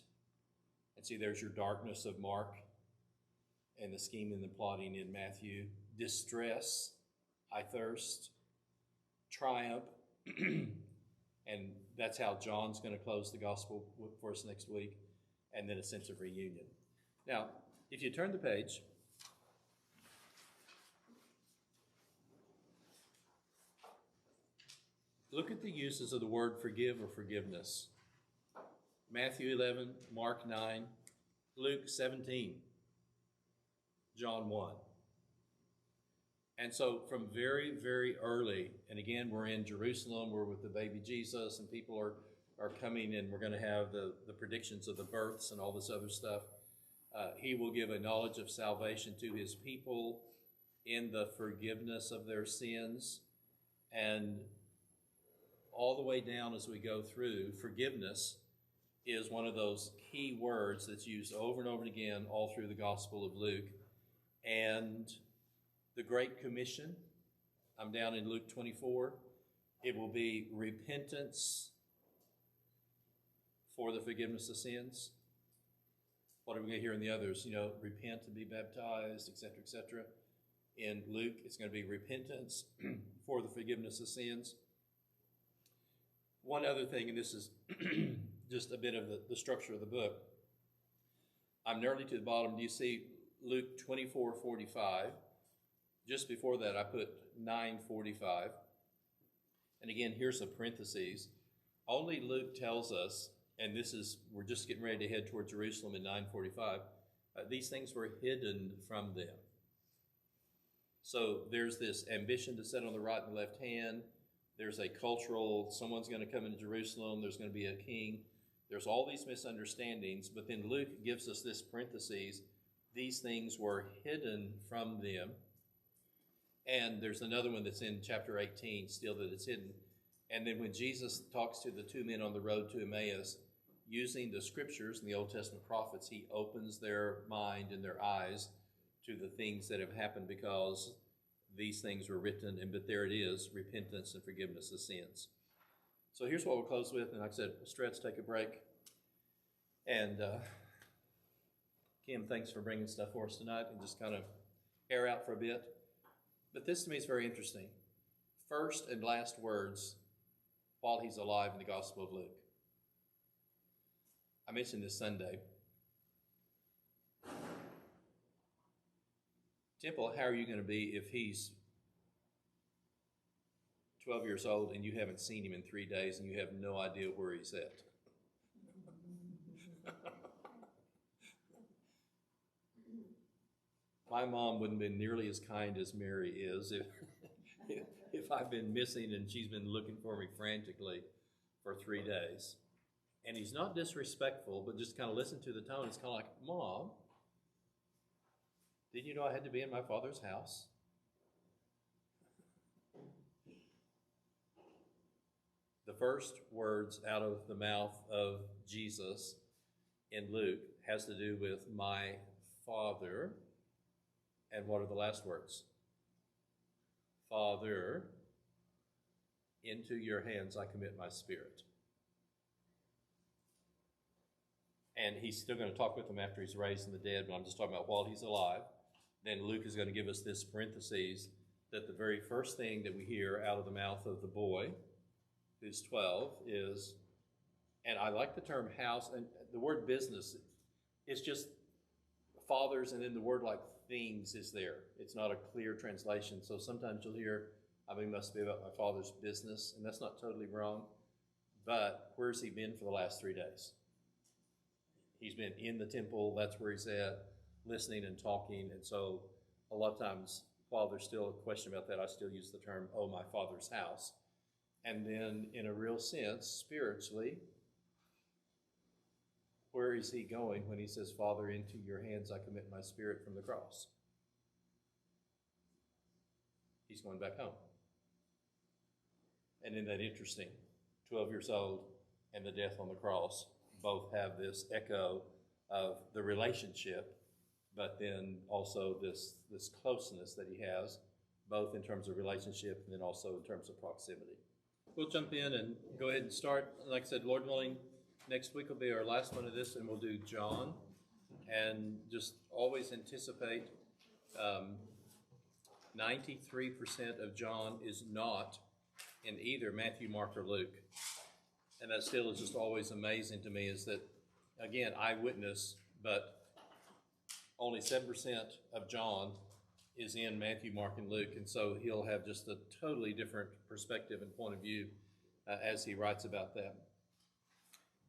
And see, there's your darkness of Mark and the scheming and the plotting in Matthew. Distress, I thirst, triumph, and that's how John's going to close the gospel for us next week, and then a sense of reunion. Now, if you turn the page, look at the uses of the word forgive or forgiveness. Matthew 11, Mark 9, Luke 17, John 1. And so from very, very early, and again, we're in Jerusalem, we're with the baby Jesus, and people are coming, and we're going to have the predictions of the births and all this other stuff. He will give a knowledge of salvation to his people in the forgiveness of their sins. And all the way down as we go through, forgiveness is one of those key words that's used over and over again all through the Gospel of Luke. And the Great Commission, I'm down in Luke 24. It will be repentance for the forgiveness of sins. What are we going to hear in the others? Repent and be baptized, etc., etc. In Luke, it's going to be repentance for the forgiveness of sins. One other thing, and this is just a bit of the structure of the book. I'm nearly to the bottom. Do you see Luke 24:45? Just before that, I put 9:45. And again, here's a parentheses. Only Luke tells us, and we're just getting ready to head toward Jerusalem in 9:45, these things were hidden from them. So there's this ambition to sit on the right and the left hand. There's a cultural, someone's going to come into Jerusalem, there's going to be a king. There's all these misunderstandings, but then Luke gives us this parentheses, these things were hidden from them. And there's another one that's in chapter 18 still that it's hidden. And then when Jesus talks to the 2 men on the road to Emmaus, using the scriptures and the Old Testament prophets, he opens their mind and their eyes to the things that have happened because these things were written, but there it is, repentance and forgiveness of sins. So here's what we'll close with, and like I said, stretch, take a break. And Kim, thanks for bringing stuff for us tonight and just kind of air out for a bit. But this to me is very interesting. First and last words while he's alive in the Gospel of Luke. I mentioned this Sunday. Temple, how are you going to be if he's 12 years old and you haven't seen him in 3 days and you have no idea where he's at? My mom wouldn't have been nearly as kind as Mary is if I've been missing and she's been looking for me frantically for 3 days. And he's not disrespectful, but just kind of listen to the tone. It's kind of like, Mom, didn't you know I had to be in my Father's house? The first words out of the mouth of Jesus in Luke has to do with my Father. And what are the last words? Father, into your hands I commit my spirit. And he's still going to talk with him after he's raised from the dead, but I'm just talking about while he's alive. Then Luke is going to give us this parentheses that the very first thing that we hear out of the mouth of the boy, who's 12, is, and I like the term house, and the word business, it's just fathers, and then the word like things is there. It's not a clear translation. So sometimes you'll hear, must be about my Father's business, and that's not totally wrong. But where's he been for the last 3 days? He's been in the temple. That's where he's at, listening and talking. And so a lot of times, while there's still a question about that, I still use the term, oh, my Father's house. And then, in a real sense, spiritually, where is he going when he says, Father, into your hands I commit my spirit from the cross? He's going back home. And isn't that interesting? 12 years old and the death on the cross both have this echo of the relationship, but then also this closeness that he has, both in terms of relationship and then also in terms of proximity. We'll jump in and go ahead and start. Like I said, Lord willing, next week will be our last one of this, and we'll do John. And just always anticipate 93% of John is not in either Matthew, Mark, or Luke. And that still is just always amazing to me, is that, again, eyewitness, but only 7% of John is in Matthew, Mark, and Luke. And so he'll have just a totally different perspective and point of view as he writes about that.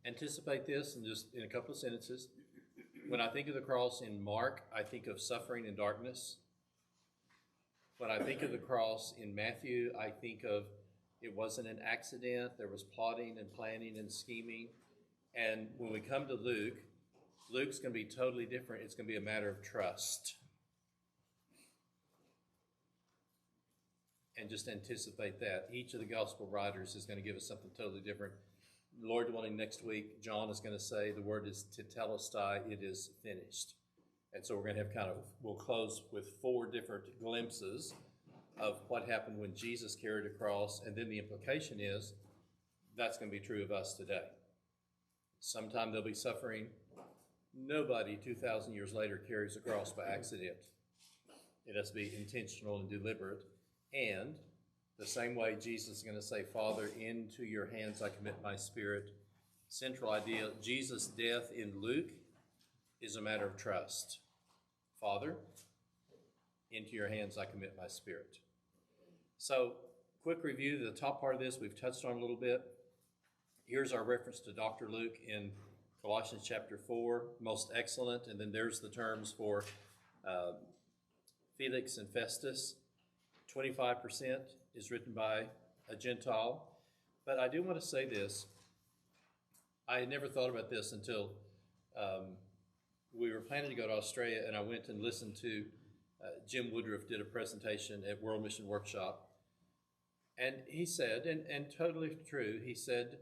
Anticipate this in just in a couple of sentences. When I think of the cross in Mark, I think of suffering and darkness. When I think of the cross in Matthew, I think of it wasn't an accident. There was plotting and planning and scheming. And when we come to Luke, Luke's going to be totally different. It's going to be a matter of trust. And just anticipate that. Each of the gospel writers is going to give us something totally different. Lord willing, next week, John is going to say the word is tetelestai, it is finished. And so we're going to have we'll close with 4 different glimpses of what happened when Jesus carried a cross, and then the implication is that's going to be true of us today. Sometime there'll be suffering. Nobody 2,000 years later carries a cross by accident. It has to be intentional and deliberate. And the same way Jesus is going to say, Father, into your hands I commit my spirit. Central idea, Jesus' death in Luke is a matter of trust. Father, into your hands I commit my spirit. So, quick review, the top part of this we've touched on a little bit. Here's our reference to Dr. Luke in Colossians chapter 4, most excellent. And then there's the terms for Felix and Festus. 25% is written by a Gentile. But I do want to say this. I had never thought about this until we were planning to go to Australia, and I went and listened to Jim Woodruff did a presentation at World Mission Workshop. And he said, and totally true, he said,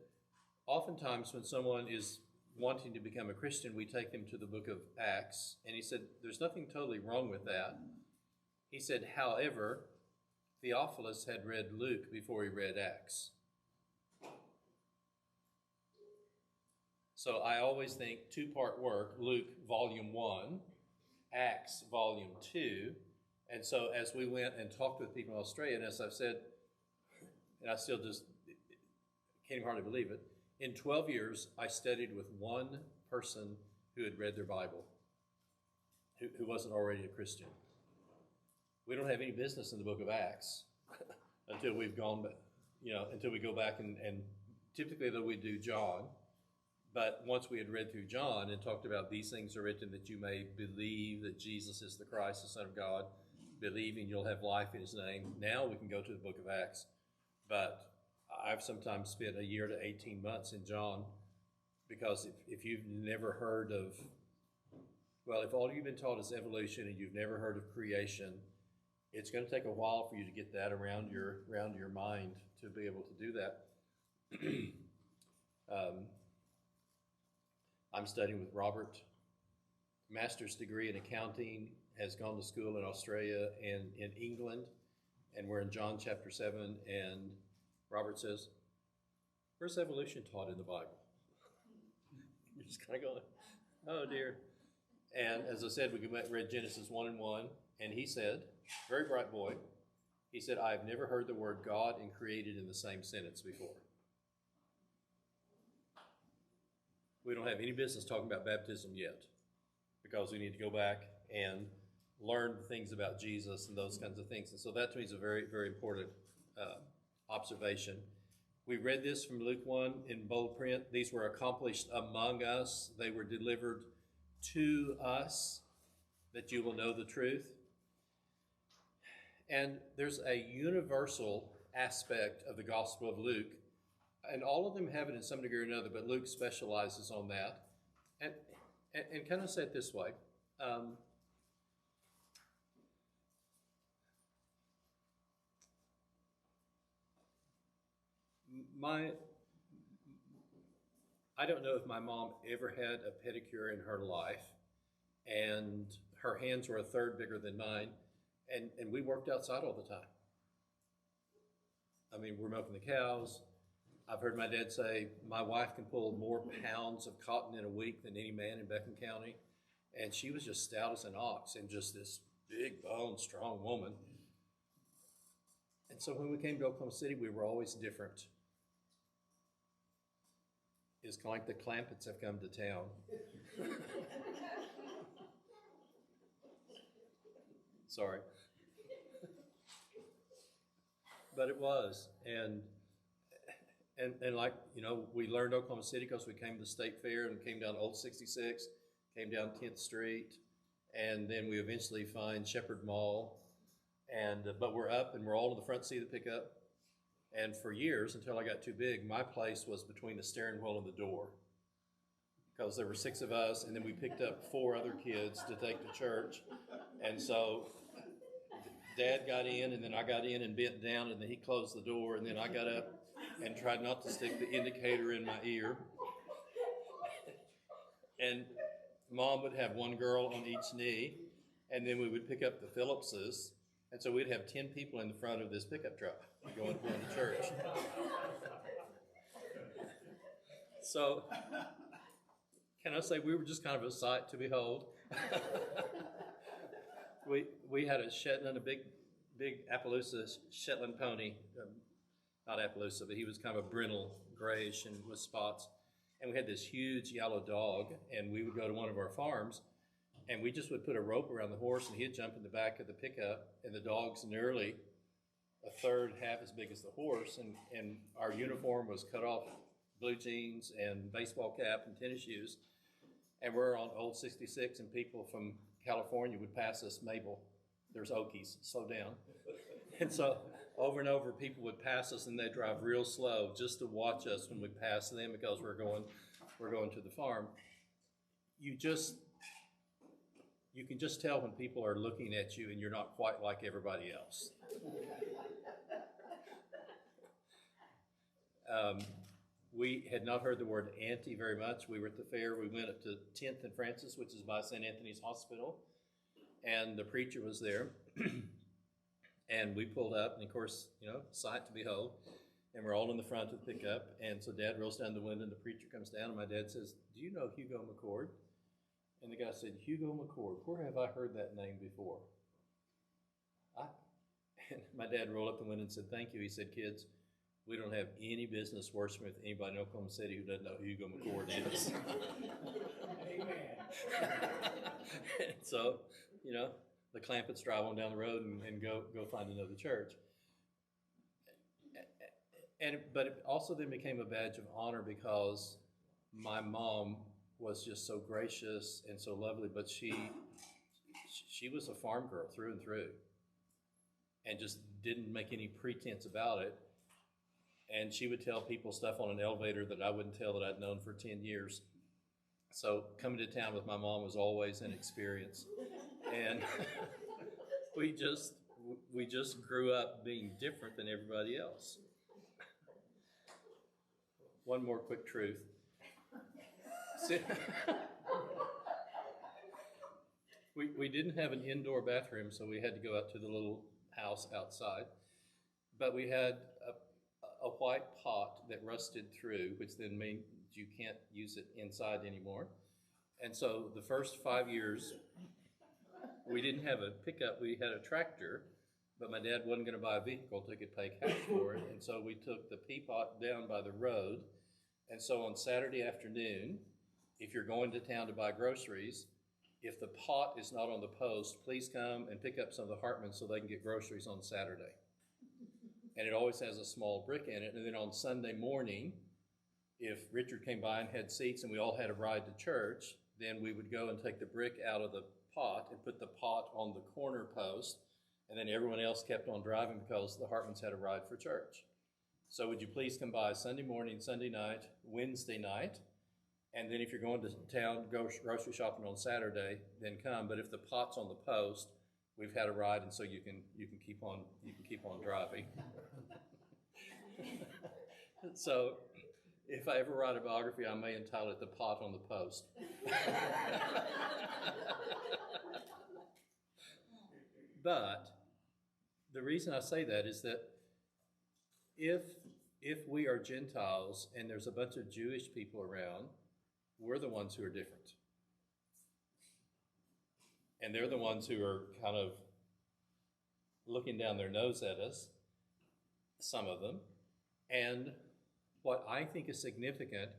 oftentimes when someone is wanting to become a Christian, we take them to the book of Acts. And he said, there's nothing totally wrong with that. He said, however, Theophilus had read Luke before he read Acts. So I always think 2-part work, Luke volume 1, Acts volume 2. And so as we went and talked with people in Australia, and as I've said, and I still just can't even hardly believe it, in 12 years, I studied with one person who had read their Bible, who wasn't already a Christian. We don't have any business in the book of Acts until we've gone, until we go back and typically though we do John. But once we had read through John and talked about these things are written that you may believe that Jesus is the Christ, the Son of God, believing you'll have life in his name. Now we can go to the book of Acts. But I've sometimes spent a year to 18 months in John because if you've never heard of, if all you've been taught is evolution and you've never heard of creation, it's going to take a while for you to get that around your mind to be able to do that. I'm studying with Robert, master's degree in accounting, has gone to school in Australia and in England, and we're in John chapter 7, and Robert says, where's evolution taught in the Bible? You're just kind of going, oh dear. And as I said, we read Genesis 1 and 1, and he said, very bright boy, he said, I've never heard the word God and created in the same sentence before. We don't have any business talking about baptism yet because we need to go back and learn things about Jesus and those kinds of things. And so that to me is a very, very important observation. We read this from Luke 1 in bold print. These were accomplished among us. They were delivered to us that you will know the truth. And there's a universal aspect of the Gospel of Luke. And all of them have it in some degree or another, but Luke specializes on that. And kind of say it this way. I don't know if my mom ever had a pedicure in her life, and her hands were a third bigger than mine, and we worked outside all the time. I mean, we're milking the cows. I've heard my dad say, my wife can pull more pounds of cotton in a week than any man in Beckham County, and she was just stout as an ox and just this big boned, strong woman. And so when we came to Oklahoma City, we were always different. It's kind of like the Clampetts have come to town. Sorry. But it was. And like, you know, we learned Oklahoma City because we came to the State Fair and came down Old 66, came down 10th Street, and then we eventually find Shepherd Mall. But we're up and we're all in the front seat of the pickup. And for years, until I got too big, my place was between the steering wheel and the door. Because there were 6 of us, and then we picked up 4 other kids to take to church. And so Dad got in, and then I got in and bent down, and then he closed the door, and then I got up and tried not to stick the indicator in my ear. And Mom would have 1 girl on each knee, and then we would pick up the Phillipses. And so we'd have 10 people in the front of this pickup truck going to church. So, can I say we were just kind of a sight to behold? We had a Shetland, a big Appaloosa Shetland pony, not Appaloosa, but he was kind of a brindle, grayish and with spots. And we had this huge yellow dog, and we would go to one of our farms, and we just would put a rope around the horse, and he'd jump in the back of the pickup, and the dog's nearly a third, half as big as the horse, and our uniform was cut off blue jeans and baseball cap and tennis shoes, and we're on Old 66, and people from California would pass us, Mabel, there's Okies, slow down. And so over and over, people would pass us, and they'd drive real slow just to watch us when we passed them because we're going to the farm. You can just tell when people are looking at you and you're not quite like everybody else. We had not heard the word auntie very much. We were at the fair. We went up to 10th and Francis, which is by St. Anthony's Hospital, and the preacher was there. And we pulled up, and of course, you know, sight to behold. And we're all in the front of the pickup. And so Dad rolls down the window, and the preacher comes down, and my dad says, "Do you know Hugo McCord?" And the guy said, "Hugo McCord, where have I heard that name before?" And my dad rolled up the window and said, "Thank you." He said, "Kids, we don't have any business working with anybody in Oklahoma City who doesn't know who Hugo McCord is." Amen. So, you know, the Clampetts drive on down the road and go find another church. But it also then became a badge of honor because my mom was just so gracious and so lovely, but she was a farm girl through and through and just didn't make any pretense about it. And she would tell people stuff on an elevator that I wouldn't tell that I'd known for 10 years. So coming to town with my mom was always an experience. And we just grew up being different than everybody else. One more quick truth. We didn't have an indoor bathroom, so we had to go out to the little house outside. But we had a white pot that rusted through, which then means you can't use it inside anymore. And so the first 5 years, we didn't have a pickup, we had a tractor, but my dad wasn't going to buy a vehicle till he could pay cash for it. And so we took the peapot down by the road. And so on Saturday afternoon, if you're going to town to buy groceries, if the pot is not on the post, please come and pick up some of the Hartmans so they can get groceries on Saturday. And it always has a small brick in it. And then on Sunday morning, if Richard came by and had seats and we all had a ride to church, then we would go and take the brick out of the pot and put the pot on the corner post and then everyone else kept on driving because the Hartmans had a ride for church. So would you please come by Sunday morning, Sunday night, Wednesday night, and then if you're going to town, go grocery shopping on Saturday, then come. But if the pot's on the post, we've had a ride, and so you can keep on driving. So if I ever write a biography, I may entitle it "The Pot on the Post." But the reason I say that is that if we are Gentiles and there's a bunch of Jewish people around, we're the ones who are different. And they're the ones who are kind of looking down their nose at us, some of them. And what I think is significant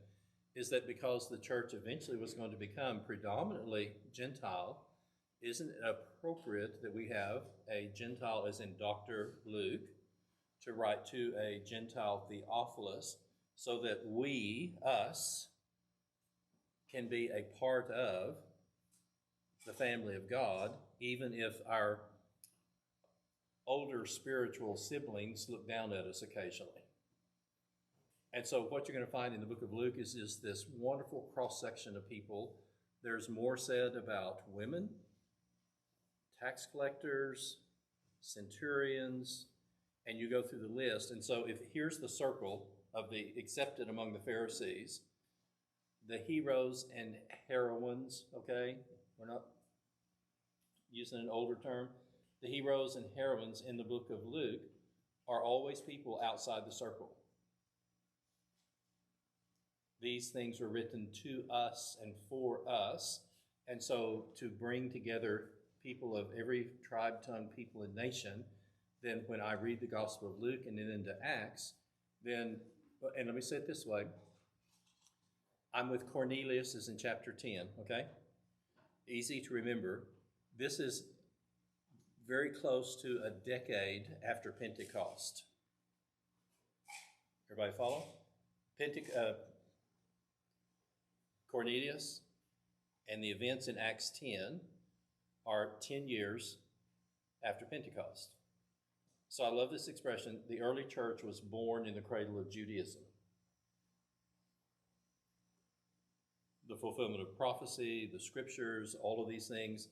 is that because the church eventually was going to become predominantly Gentile, isn't it appropriate that we have a Gentile, as in Dr. Luke, to write to a Gentile Theophilus so that we, us, can be a part of the family of God, even if our older spiritual siblings look down at us occasionally. And so what you're going to find in the book of Luke is this wonderful cross-section of people. There's more said about women, tax collectors, centurions, and you go through the list. And so here's the circle of the accepted among the Pharisees, the heroes and heroines, okay? We're not using an older term. The heroes and heroines in the book of Luke are always people outside the circle. These things were written to us and for us. And so to bring together people of every tribe, tongue, people, and nation, then when I read the Gospel of Luke and then into Acts, then, and let me say it this way, I'm with Cornelius, is in chapter 10, okay? Easy to remember. This is very close to a decade after Pentecost. Everybody follow? Cornelius and the events in Acts 10 are 10 years after Pentecost. So I love this expression, the early church was born in the cradle of Judaism. The fulfillment of prophecy, the scriptures, all of these things,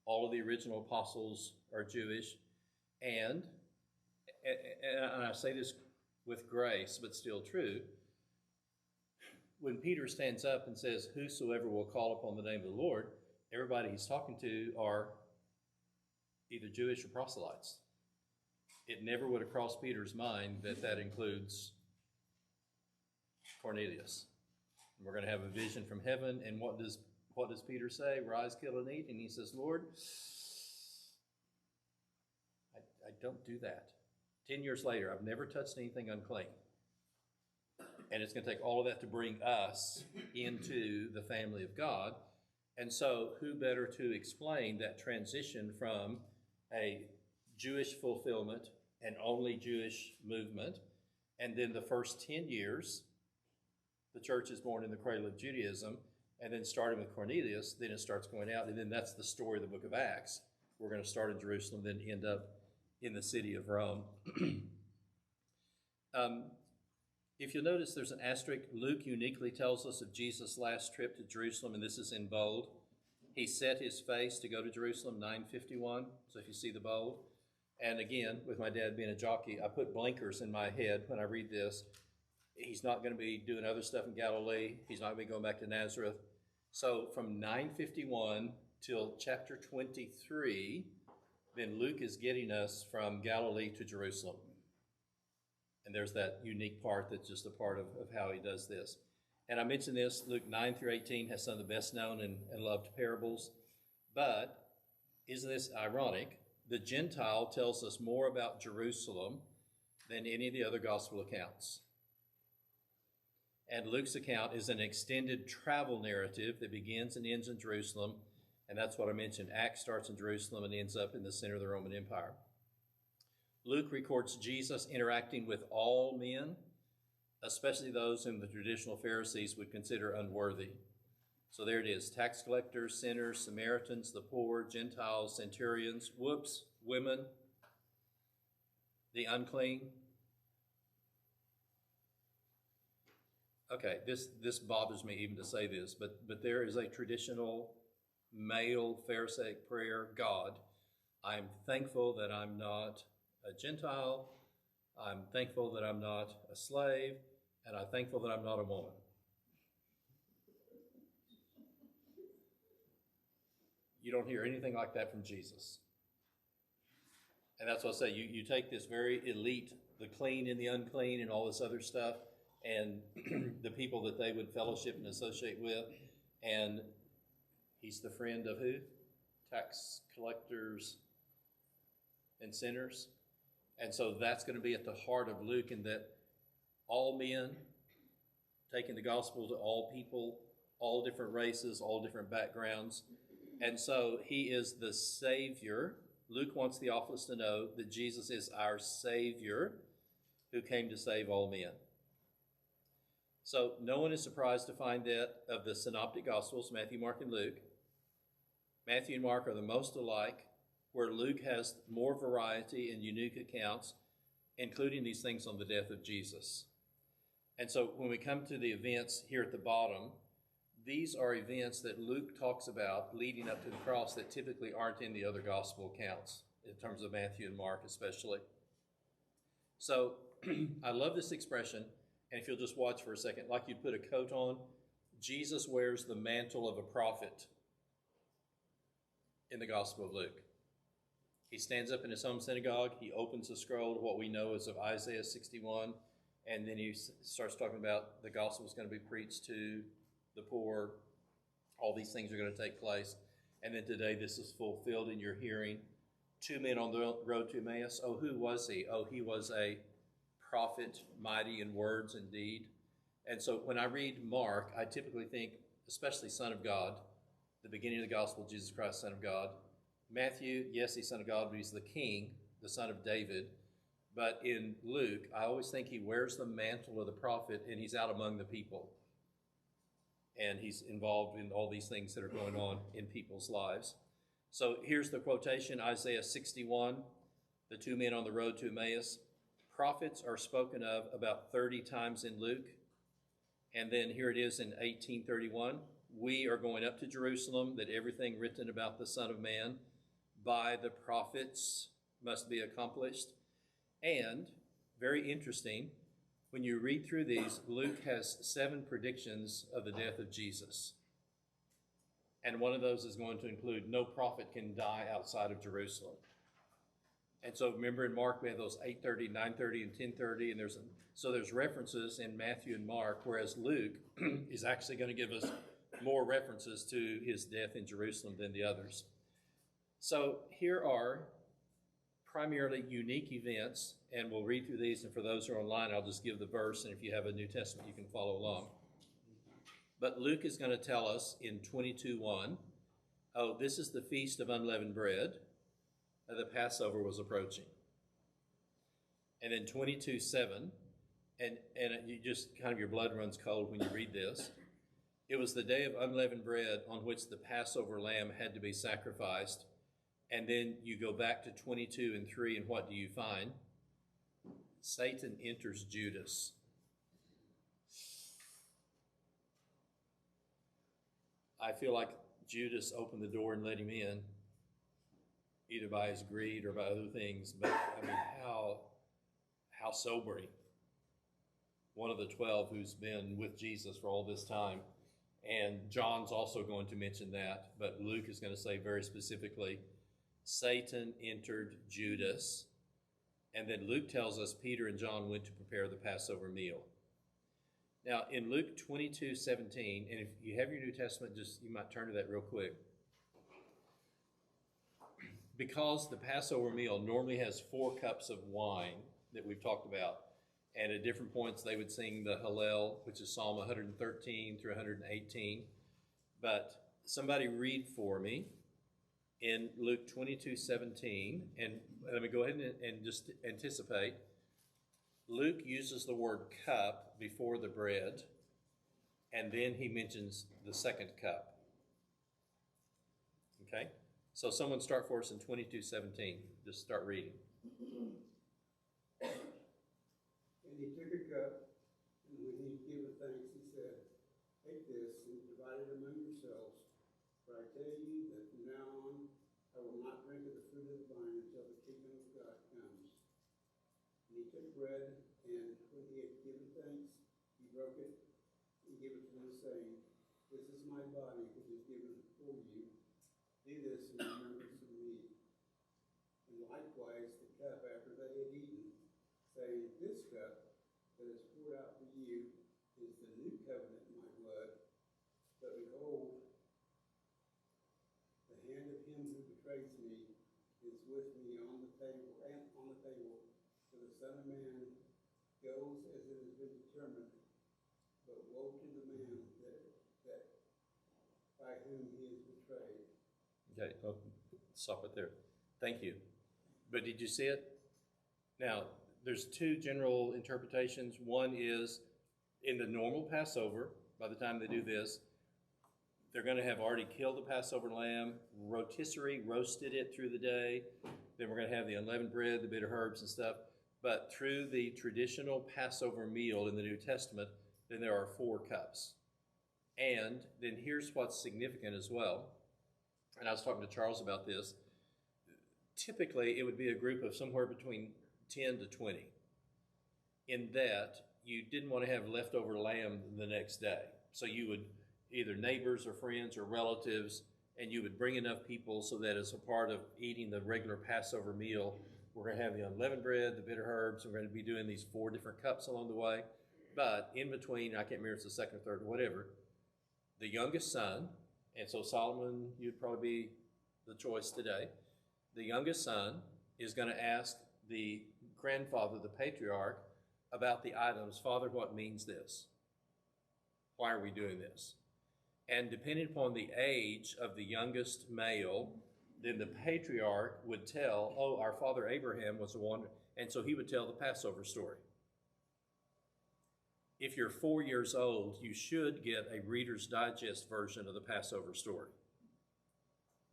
all of the original apostles are Jewish. And I say this with grace, but still true, when Peter stands up and says, whosoever will call upon the name of the Lord, everybody he's talking to are either Jewish or proselytes. It never would have crossed Peter's mind that that includes Cornelius. We're going to have a vision from heaven, and what does Peter say? Rise, kill, and eat. And he says, Lord, I don't do that. 10 years later, I've never touched anything unclean. And it's going to take all of that to bring us into the family of God. And so who better to explain that transition from a Jewish fulfillment and only Jewish movement, and then the first 10 years, the church is born in the cradle of Judaism, and then starting with Cornelius, then it starts going out, and then that's the story of the book of Acts. We're going to start in Jerusalem, then end up in the city of Rome. If you'll notice, there's an asterisk. Luke uniquely tells us of Jesus' last trip to Jerusalem, and this is in bold. He set his face to go to Jerusalem, 9:51, so if you see the bold. And again, with my dad being a jockey, I put blinkers in my head when I read this. He's not going to be doing other stuff in Galilee. He's not going to be going back to Nazareth. So from 9:51 till chapter 23, then Luke is getting us from Galilee to Jerusalem. And there's that unique part that's just a part of how he does this. And I mentioned this, Luke 9-18 has some of the best known and loved parables. But isn't this ironic? The Gentile tells us more about Jerusalem than any of the other gospel accounts. And Luke's account is an extended travel narrative that begins and ends in Jerusalem. And that's what I mentioned. Acts starts in Jerusalem and ends up in the center of the Roman Empire. Luke records Jesus interacting with all men, especially those whom the traditional Pharisees would consider unworthy. So there it is, tax collectors, sinners, Samaritans, the poor, Gentiles, centurions, women, the unclean. Okay, this bothers me even to say this, but there is a traditional male Pharisaic prayer. God, I'm thankful that I'm not a Gentile. I'm thankful that I'm not a slave, and I'm thankful that I'm not a woman. You don't hear anything like that from Jesus. And that's what I say, you take this very elite, the clean and the unclean and all this other stuff, and the people that they would fellowship and associate with, and he's the friend of who? Tax collectors and sinners. And so that's going to be at the heart of Luke, in that all men, taking the gospel to all people, all different races, all different backgrounds. And so he is the Savior. Luke wants Theophilus to know that Jesus is our Savior who came to save all men. So no one is surprised to find that of the synoptic gospels, Matthew, Mark, and Luke, Matthew and Mark are the most alike, where Luke has more variety and unique accounts, including these things on the death of Jesus. And so when we come to the events here at the bottom, these are events that Luke talks about leading up to the cross that typically aren't in the other gospel accounts, in terms of Matthew and Mark especially. So I love this expression, and if you'll just watch for a second, like you'd put a coat on, Jesus wears the mantle of a prophet in the Gospel of Luke. He stands up in his home synagogue, he opens the scroll to what we know as of Isaiah 61, and then he starts talking about the gospel is going to be preached to the poor. All these things are going to take place. And then today this is fulfilled in your hearing. 2 men on the road to Emmaus. Oh, who was he? Oh, he was a prophet, mighty in words and deed. And so when I read Mark, I typically think, especially Son of God, the beginning of the gospel, Jesus Christ, Son of God. Matthew, yes, he's Son of God, but he's the King, the Son of David. But in Luke, I always think he wears the mantle of the prophet, and he's out among the people. And he's involved in all these things that are going on in people's lives. So here's the quotation, Isaiah 61, the 2 men on the road to Emmaus. Prophets are spoken of about 30 times in Luke. And then here it is in 1831. We are going up to Jerusalem, that everything written about the Son of Man by the prophets must be accomplished. And, very interesting, when you read through these, Luke has 7 predictions of the death of Jesus. And one of those is going to include no prophet can die outside of Jerusalem. And so remember in Mark we have those 8:30, 9:30, and 10:30, and there's references in Matthew and Mark, whereas Luke is actually going to give us more references to his death in Jerusalem than the others. So here are primarily unique events, and we'll read through these, and for those who are online, I'll just give the verse, and if you have a New Testament, you can follow along. But Luke is going to tell us in 22:1, oh, this is the Feast of Unleavened Bread. The Passover was approaching. And then 22:7, and you just kind of, your blood runs cold when you read this. It was the day of unleavened bread on which the Passover lamb had to be sacrificed. And then you go back to 22:3, and what do you find? Satan enters Judas. I feel like Judas opened the door and let him in, either by his greed or by other things. But I mean, how sobering. One of the 12 who's been with Jesus for all this time. And John's also going to mention that, but Luke is going to say very specifically, Satan entered Judas. And then Luke tells us Peter and John went to prepare the Passover meal. Now, in Luke 22:17, and if you have your New Testament, you might turn to that real quick. Because the Passover meal normally has 4 cups of wine that we've talked about, and at different points they would sing the Hallel, which is Psalm 113 through 118. But somebody read for me in Luke 22:17, and let me go ahead and just anticipate. Luke uses the word cup before the bread, and then he mentions the second cup. Okay? So someone start for us in 22:17. Just start reading. And he took a cup, and when he gave thanks, he said, take this and divide it among yourselves. For I tell you that from now on I will not drink of the fruit of the vine until the kingdom of God comes. And he took bread, and when he had given thanks, he broke it and gave it to them, saying, this is my body, which is given for you. Do this in remembrance of me. And likewise the cup after they had eaten, saying, this cup that is poured out for you is the new covenant in my blood. But behold, the hand of him who betrays me is with me on the table, for the Son of Man goes as it has been determined, but woe to the man that by whom he is betrayed. Okay, well, stop it there. Thank you. But did you see it? Now, there's two general interpretations. One is in the normal Passover, by the time they do this, they're going to have already killed the Passover lamb, rotisserie roasted it through the day. Then we're going to have the unleavened bread, the bitter herbs and stuff. But through the traditional Passover meal in the New Testament, then there are 4 cups. And then here's what's significant as well. And I was talking to Charles about this. Typically, it would be a group of somewhere between 10 to 20. In that, you didn't want to have leftover lamb the next day. So you would either neighbors or friends or relatives, and you would bring enough people so that as a part of eating the regular Passover meal, we're going to have the unleavened bread, the bitter herbs, and we're going to be doing these 4 different cups along the way. But in between, I can't remember if it's the second or third or whatever, the youngest son, and so Solomon, you'd probably be the choice today. The youngest son is going to ask the grandfather, the patriarch, about the items. Father, what means this? Why are we doing this? And depending upon the age of the youngest male, then the patriarch would tell, oh, our father Abraham was the one, and so he would tell the Passover story. If you're 4 years old, you should get a Reader's Digest version of the Passover story.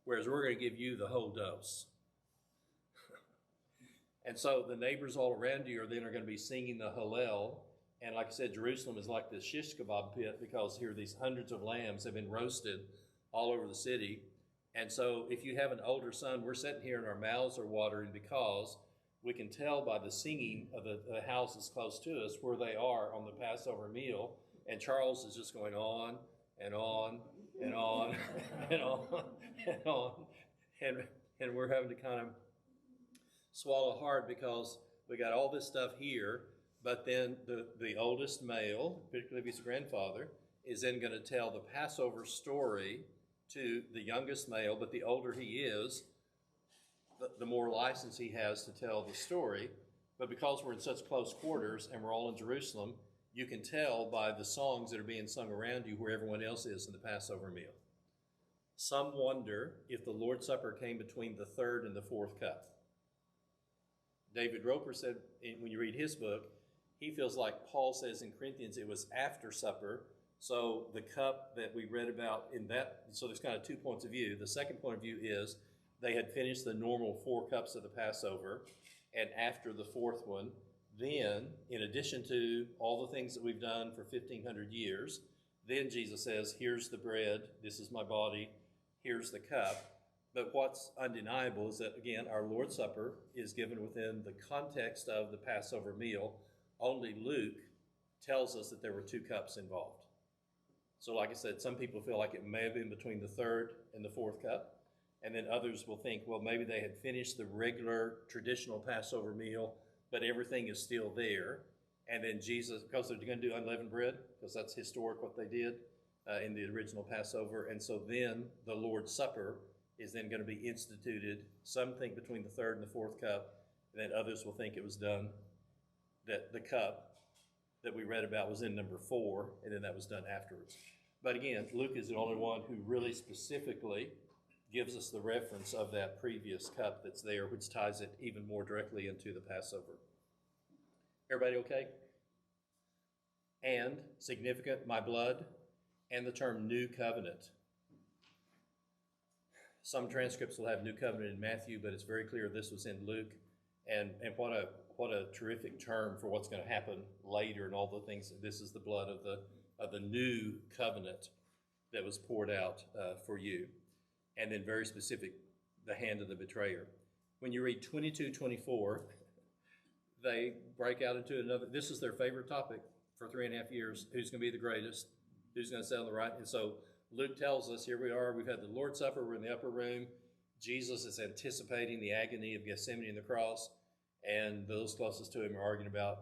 Whereas we're going to give you the whole dose. And so the neighbors all around you are then going to be singing the Hallel. And like I said, Jerusalem is like this shish kebab pit because here these hundreds of lambs have been roasted all over the city. And so if you have an older son, we're sitting here and our mouths are watering because we can tell by the singing of the houses close to us where they are on the Passover meal. And Charles is just going on and on and on and on and on. And we're having to kind of swallow hard because we got all this stuff here, but then the oldest male, particularly if he's a grandfather, is then going to tell the Passover story to the youngest male, but the older he is, the more license he has to tell the story. But because we're in such close quarters and we're all in Jerusalem, you can tell by the songs that are being sung around you where everyone else is in the Passover meal. Some wonder if the Lord's Supper came between the 3rd and the 4th cup. David Roper said, when you read his book, he feels like Paul says in Corinthians it was after supper. So the cup that we read about in that, so there's kind of 2 points of view. The second point of view is they had finished the normal 4 cups of the Passover, and after the 4th one, then, in addition to all the things that we've done for 1,500 years, then Jesus says, here's the bread, this is my body, here's the cup. But what's undeniable is that, again, our Lord's Supper is given within the context of the Passover meal. Only Luke tells us that there were 2 cups involved. So like I said, some people feel like it may have been between the 3rd and the 4th cup. And then others will think, well, maybe they had finished the regular traditional Passover meal, but everything is still there. And then Jesus, because they're going to do unleavened bread, because that's historic what they did in the original Passover. And so then the Lord's Supper is then going to be instituted. Some think between the 3rd and the 4th cup, and then others will think it was done, that the cup that we read about was in number 4, and then that was done afterwards. But again, Luke is the only one who really specifically gives us the reference of that previous cup that's there, which ties it even more directly into the Passover. Everybody okay? And, significant, my blood, and the term new covenant. Some transcripts will have new covenant in Matthew, but it's very clear this was in Luke. And what what a terrific term for what's going to happen later and all the things. This is the blood of the new covenant that was poured out for you. And then very specific, the hand of the betrayer. When you read 22:24, they break out into another. This is their favorite topic for 3.5 years. Who's going to be the greatest? Who's going to sit on the right? And so Luke tells us, here we are. We've had the Lord's Supper. We're in the upper room. Jesus is anticipating the agony of Gethsemane and the cross. And those closest to him are arguing about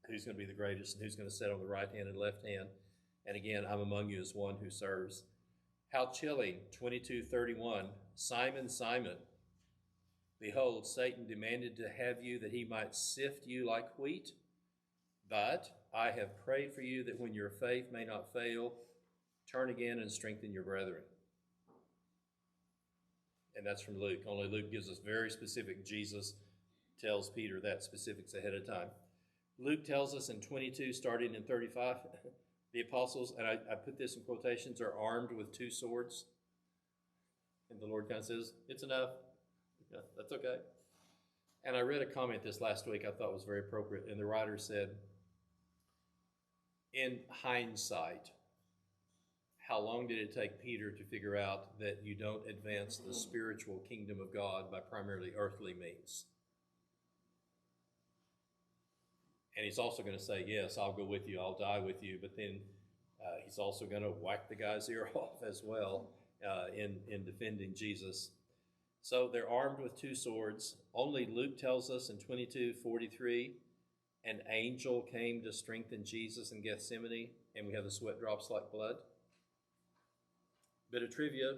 who's going to be the greatest and who's going to sit on the right hand and left hand. And again, I'm among you as one who serves. How chilling, 22:31. Simon, Simon, behold, Satan demanded to have you that he might sift you like wheat. But I have prayed for you that when your faith may not fail, turn again and strengthen your brethren. And that's from Luke. Only Luke gives us very specific. Jesus tells Peter that specifics ahead of time. Luke tells us in 22, starting in 35, the apostles, and I put this in quotations, are armed with 2 swords. And the Lord kind of says, it's enough. Yeah, that's okay. And I read a comment this last week I thought was very appropriate. And the writer said, in hindsight, how long did it take Peter to figure out that you don't advance the spiritual kingdom of God by primarily earthly means? And he's also going to say, yes, I'll go with you, I'll die with you, but then he's also going to whack the guy's ear off as well in defending Jesus. So they're armed with 2 swords. Only Luke tells us in 22:43, an angel came to strengthen Jesus in Gethsemane, and we have the sweat drops like blood. Bit of trivia,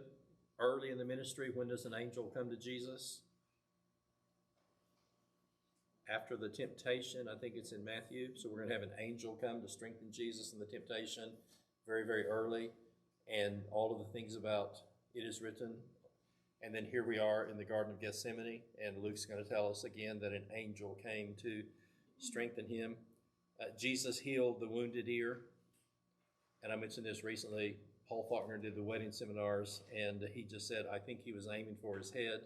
early in the ministry, when does an angel come to Jesus? After the temptation, I think it's in Matthew. So we're going to have an angel come to strengthen Jesus in the temptation very, very early. And all of the things about it is written. And then here we are in the Garden of Gethsemane. And Luke's going to tell us again that an angel came to strengthen him. Jesus healed the wounded ear. And I mentioned this recently. Paul Faulkner did the wedding seminars. And he just said, I think he was aiming for his head.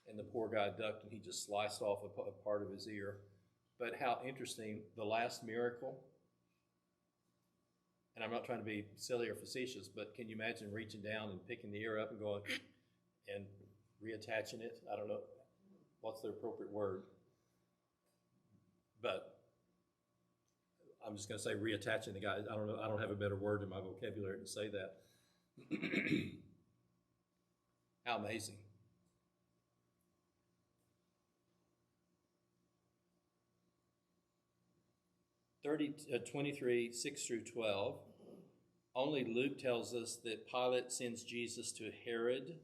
And the poor guy ducked and he just sliced off a part of his ear. But how interesting, the last miracle, and I'm not trying to be silly or facetious, but can you imagine reaching down and picking the ear up and going and reattaching it? I don't know what's the appropriate word. But I'm just going to say reattaching the guy. I don't know. I don't have a better word in my vocabulary to say that. How amazing. 23, 6 through 12, only Luke tells us that Pilate sends Jesus to Herod,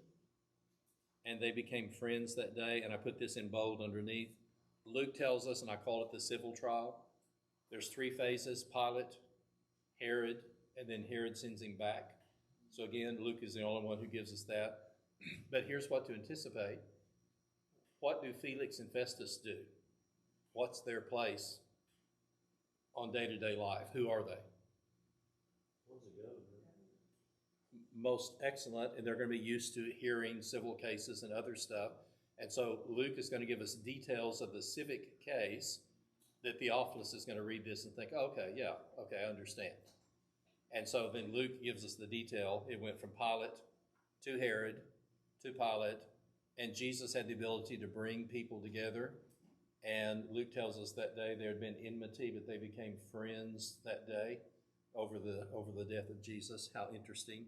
and they became friends that day, and I put this in bold underneath. Luke tells us, and I call it the civil trial. There's 3 phases, Pilate, Herod, and then Herod sends him back. So again, Luke is the only one who gives us that. But here's what to anticipate. What do Felix and Festus do? What's their place on day-to-day life? Who are they? Most excellent, and they're going to be used to hearing civil cases and other stuff. And so Luke is going to give us details of the civic case that Theophilus is going to read this and think, okay, I understand. And so then Luke gives us the detail. It went from Pilate to Herod to Pilate, and Jesus had the ability to bring people together. And Luke tells us that day there had been enmity, but they became friends that day over the death of Jesus. How interesting.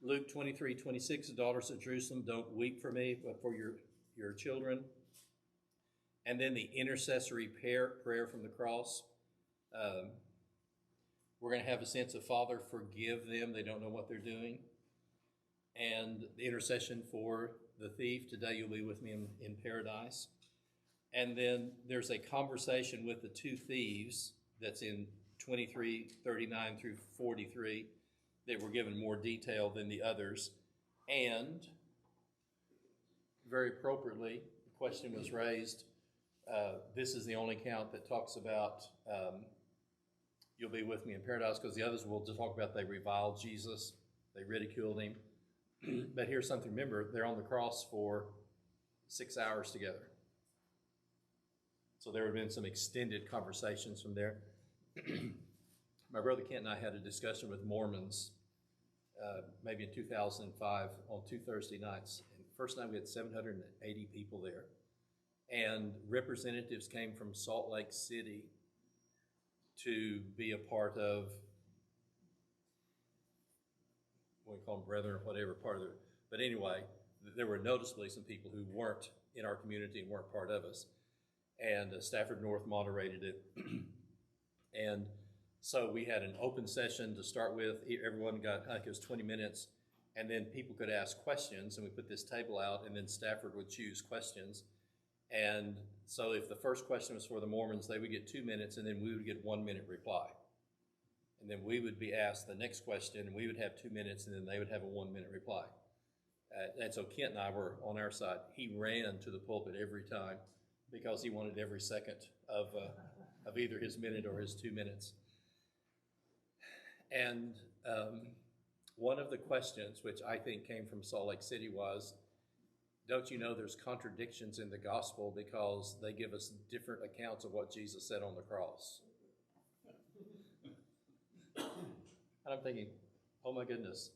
Luke 23:26, the daughters of Jerusalem, don't weep for me, but for your children. And then the intercessory prayer from the cross. We're going to have a sense of, Father, forgive them. They don't know what they're doing. And the intercession for the thief. Today you'll be with me in paradise. And then there's a conversation with the 2 thieves that's in 23:39 through 43 that were given more detail than the others. And very appropriately, the question was raised, this is the only account that talks about you'll be with me in paradise, because the others will just talk about they reviled Jesus, they ridiculed him. But here's something, remember, they're on the cross for 6 hours together. So there have been some extended conversations from there. My brother Kent and I had a discussion with Mormons maybe in 2005 on 2 Thursday nights. And the first night we had 780 people there. And representatives came from Salt Lake City to be a part of, what we call them, brethren or whatever, part of it. But anyway, there were noticeably some people who weren't in our community and weren't part of us. And Stafford North moderated it. And so we had an open session to start with. Everyone got, I think it was 20 minutes, and then people could ask questions, and we put this table out, and then Stafford would choose questions. And so if the first question was for the Mormons, they would get 2 minutes, and then we would get 1 minute reply. And then we would be asked the next question, and we would have 2 minutes, and then they would have a 1 minute reply. And so Kent and I were on our side. He ran to the pulpit every time because he wanted every second of either his minute or his 2 minutes. And one of the questions, which I think came from Salt Lake City, was, don't you know there's contradictions in the gospel because they give us different accounts of what Jesus said on the cross? And I'm thinking, oh my goodness,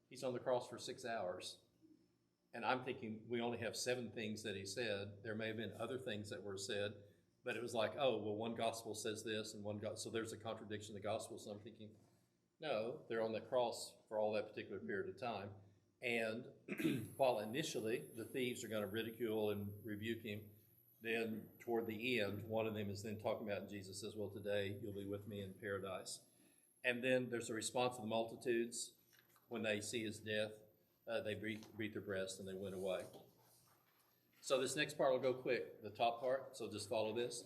he's on the cross for 6 hours. And I'm thinking we only have 7 things that he said. There may have been other things that were said, but it was like, oh, well, one gospel says this and one gospel, so there's a contradiction in the gospel. So I'm thinking, no, they're on the cross for all that particular period of time. And while initially the thieves are going to ridicule and rebuke him, then toward the end, one of them is then talking about, and Jesus says, well, today you'll be with me in paradise. And then there's a response of the multitudes when they see his death. They beat their breast and they went away. So this next part will go quick, the top part, so just follow this.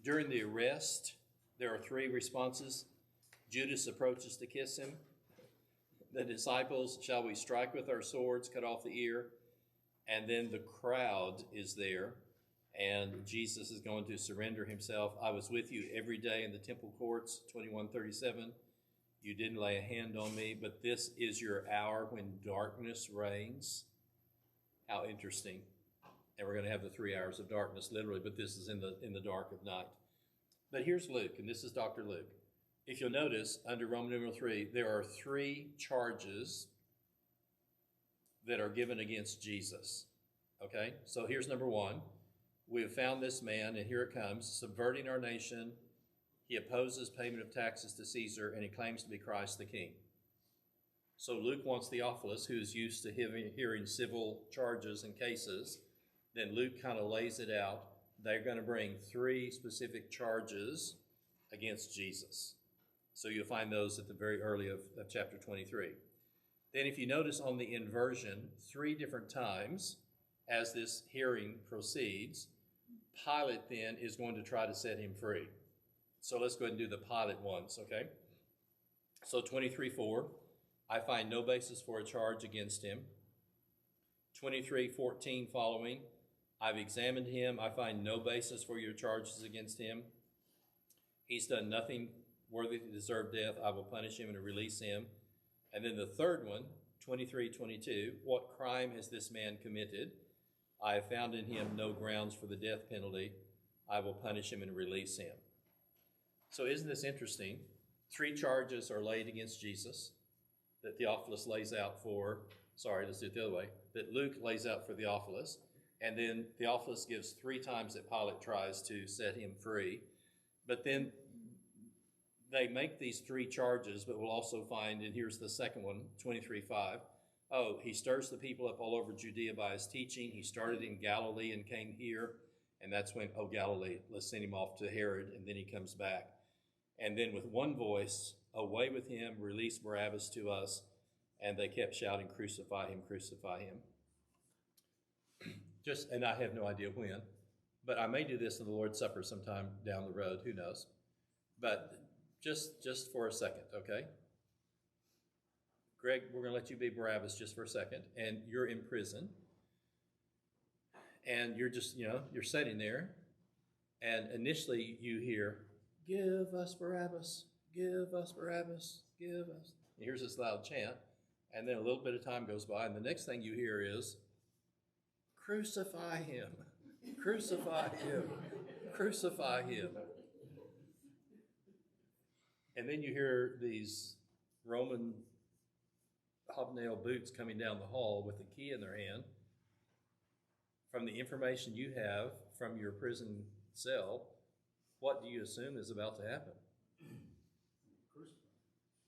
During the arrest, there are 3 responses. Judas approaches to kiss him. The disciples, shall we strike with our swords, cut off the ear? And then the crowd is there, and Jesus is going to surrender himself. I was with you every day in the temple courts, 21:37. You didn't lay a hand on me, but this is your hour when darkness reigns. How interesting. And we're going to have the 3 hours of darkness, literally, but this is in the dark of night. But here's Luke, and this is Dr. Luke. If you'll notice, under Roman numeral 3, there are 3 charges that are given against Jesus. Okay? So here's number 1. We have found this man, and here it comes, subverting our nation. He opposes payment of taxes to Caesar, and he claims to be Christ the King. So Luke wants Theophilus, who is used to hearing civil charges and cases. Then Luke kind of lays it out. They're going to bring 3 specific charges against Jesus. So you'll find those at the very early of chapter 23. Then if you notice on the inversion, 3 different times as this hearing proceeds, Pilate then is going to try to set him free. So let's go ahead and do the Pilate ones, okay? So 23:4, I find no basis for a charge against him. 23:14 following, I've examined him. I find no basis for your charges against him. He's done nothing worthy to deserve death. I will punish him and release him. And then the third one, 23:22, what crime has this man committed? I have found in him no grounds for the death penalty. I will punish him and release him. So isn't this interesting? 3 charges are laid against Jesus that Theophilus lays out for, let's do it the other way, that Luke lays out for Theophilus. And then Theophilus gives 3 times that Pilate tries to set him free. But then they make these 3 charges, but we'll also find, and here's the second one, 23:5. Oh, he stirs the people up all over Judea by his teaching. He started in Galilee and came here. And that's when, oh, Galilee, let's send him off to Herod, and then he comes back. And then with one voice, away with him, release Barabbas to us. And they kept shouting, crucify him, crucify him. And I have no idea when, but I may do this in the Lord's Supper sometime down the road, who knows. But just for a second, okay? Greg, we're going to let you be Barabbas just for a second, and you're in prison. And you're just, you're sitting there, and initially you hear, give us Barabbas, give us Barabbas, give us. And here's this loud chant, and then a little bit of time goes by, and the next thing you hear is, crucify him. Crucify him. Crucify him. And then you hear these Roman hobnail boots coming down the hall with a key in their hand. From the information you have from your prison cell, what do you assume is about to happen?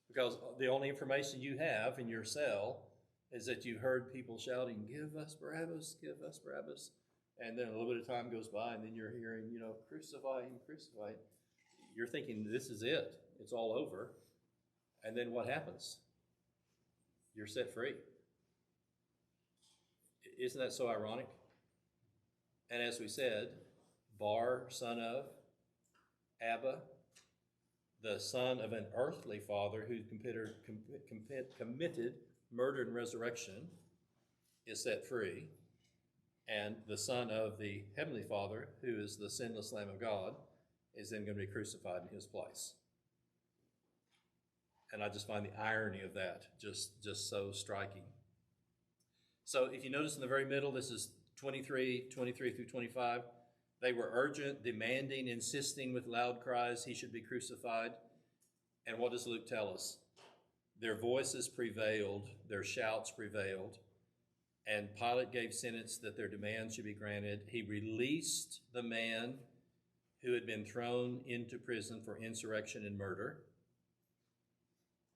Because the only information you have in your cell is that you heard people shouting, "Give us Barabbas, give us Barabbas." And then a little bit of time goes by, and then you're hearing, "Crucify him, crucify him." You're thinking, this is it. It's all over. And then what happens? You're set free. Isn't that so ironic? And as we said, Bar, son of Abba, the son of an earthly father who committed murder and resurrection, is set free. And the son of the heavenly Father, who is the sinless Lamb of God, is then going to be crucified in his place. And I just find the irony of that just so striking. So if you notice in the very middle, this is 23 through 25. They were urgent, demanding, insisting with loud cries he should be crucified. And what does Luke tell us? Their voices prevailed, their shouts prevailed, and Pilate gave sentence that their demands should be granted. He released the man who had been thrown into prison for insurrection and murder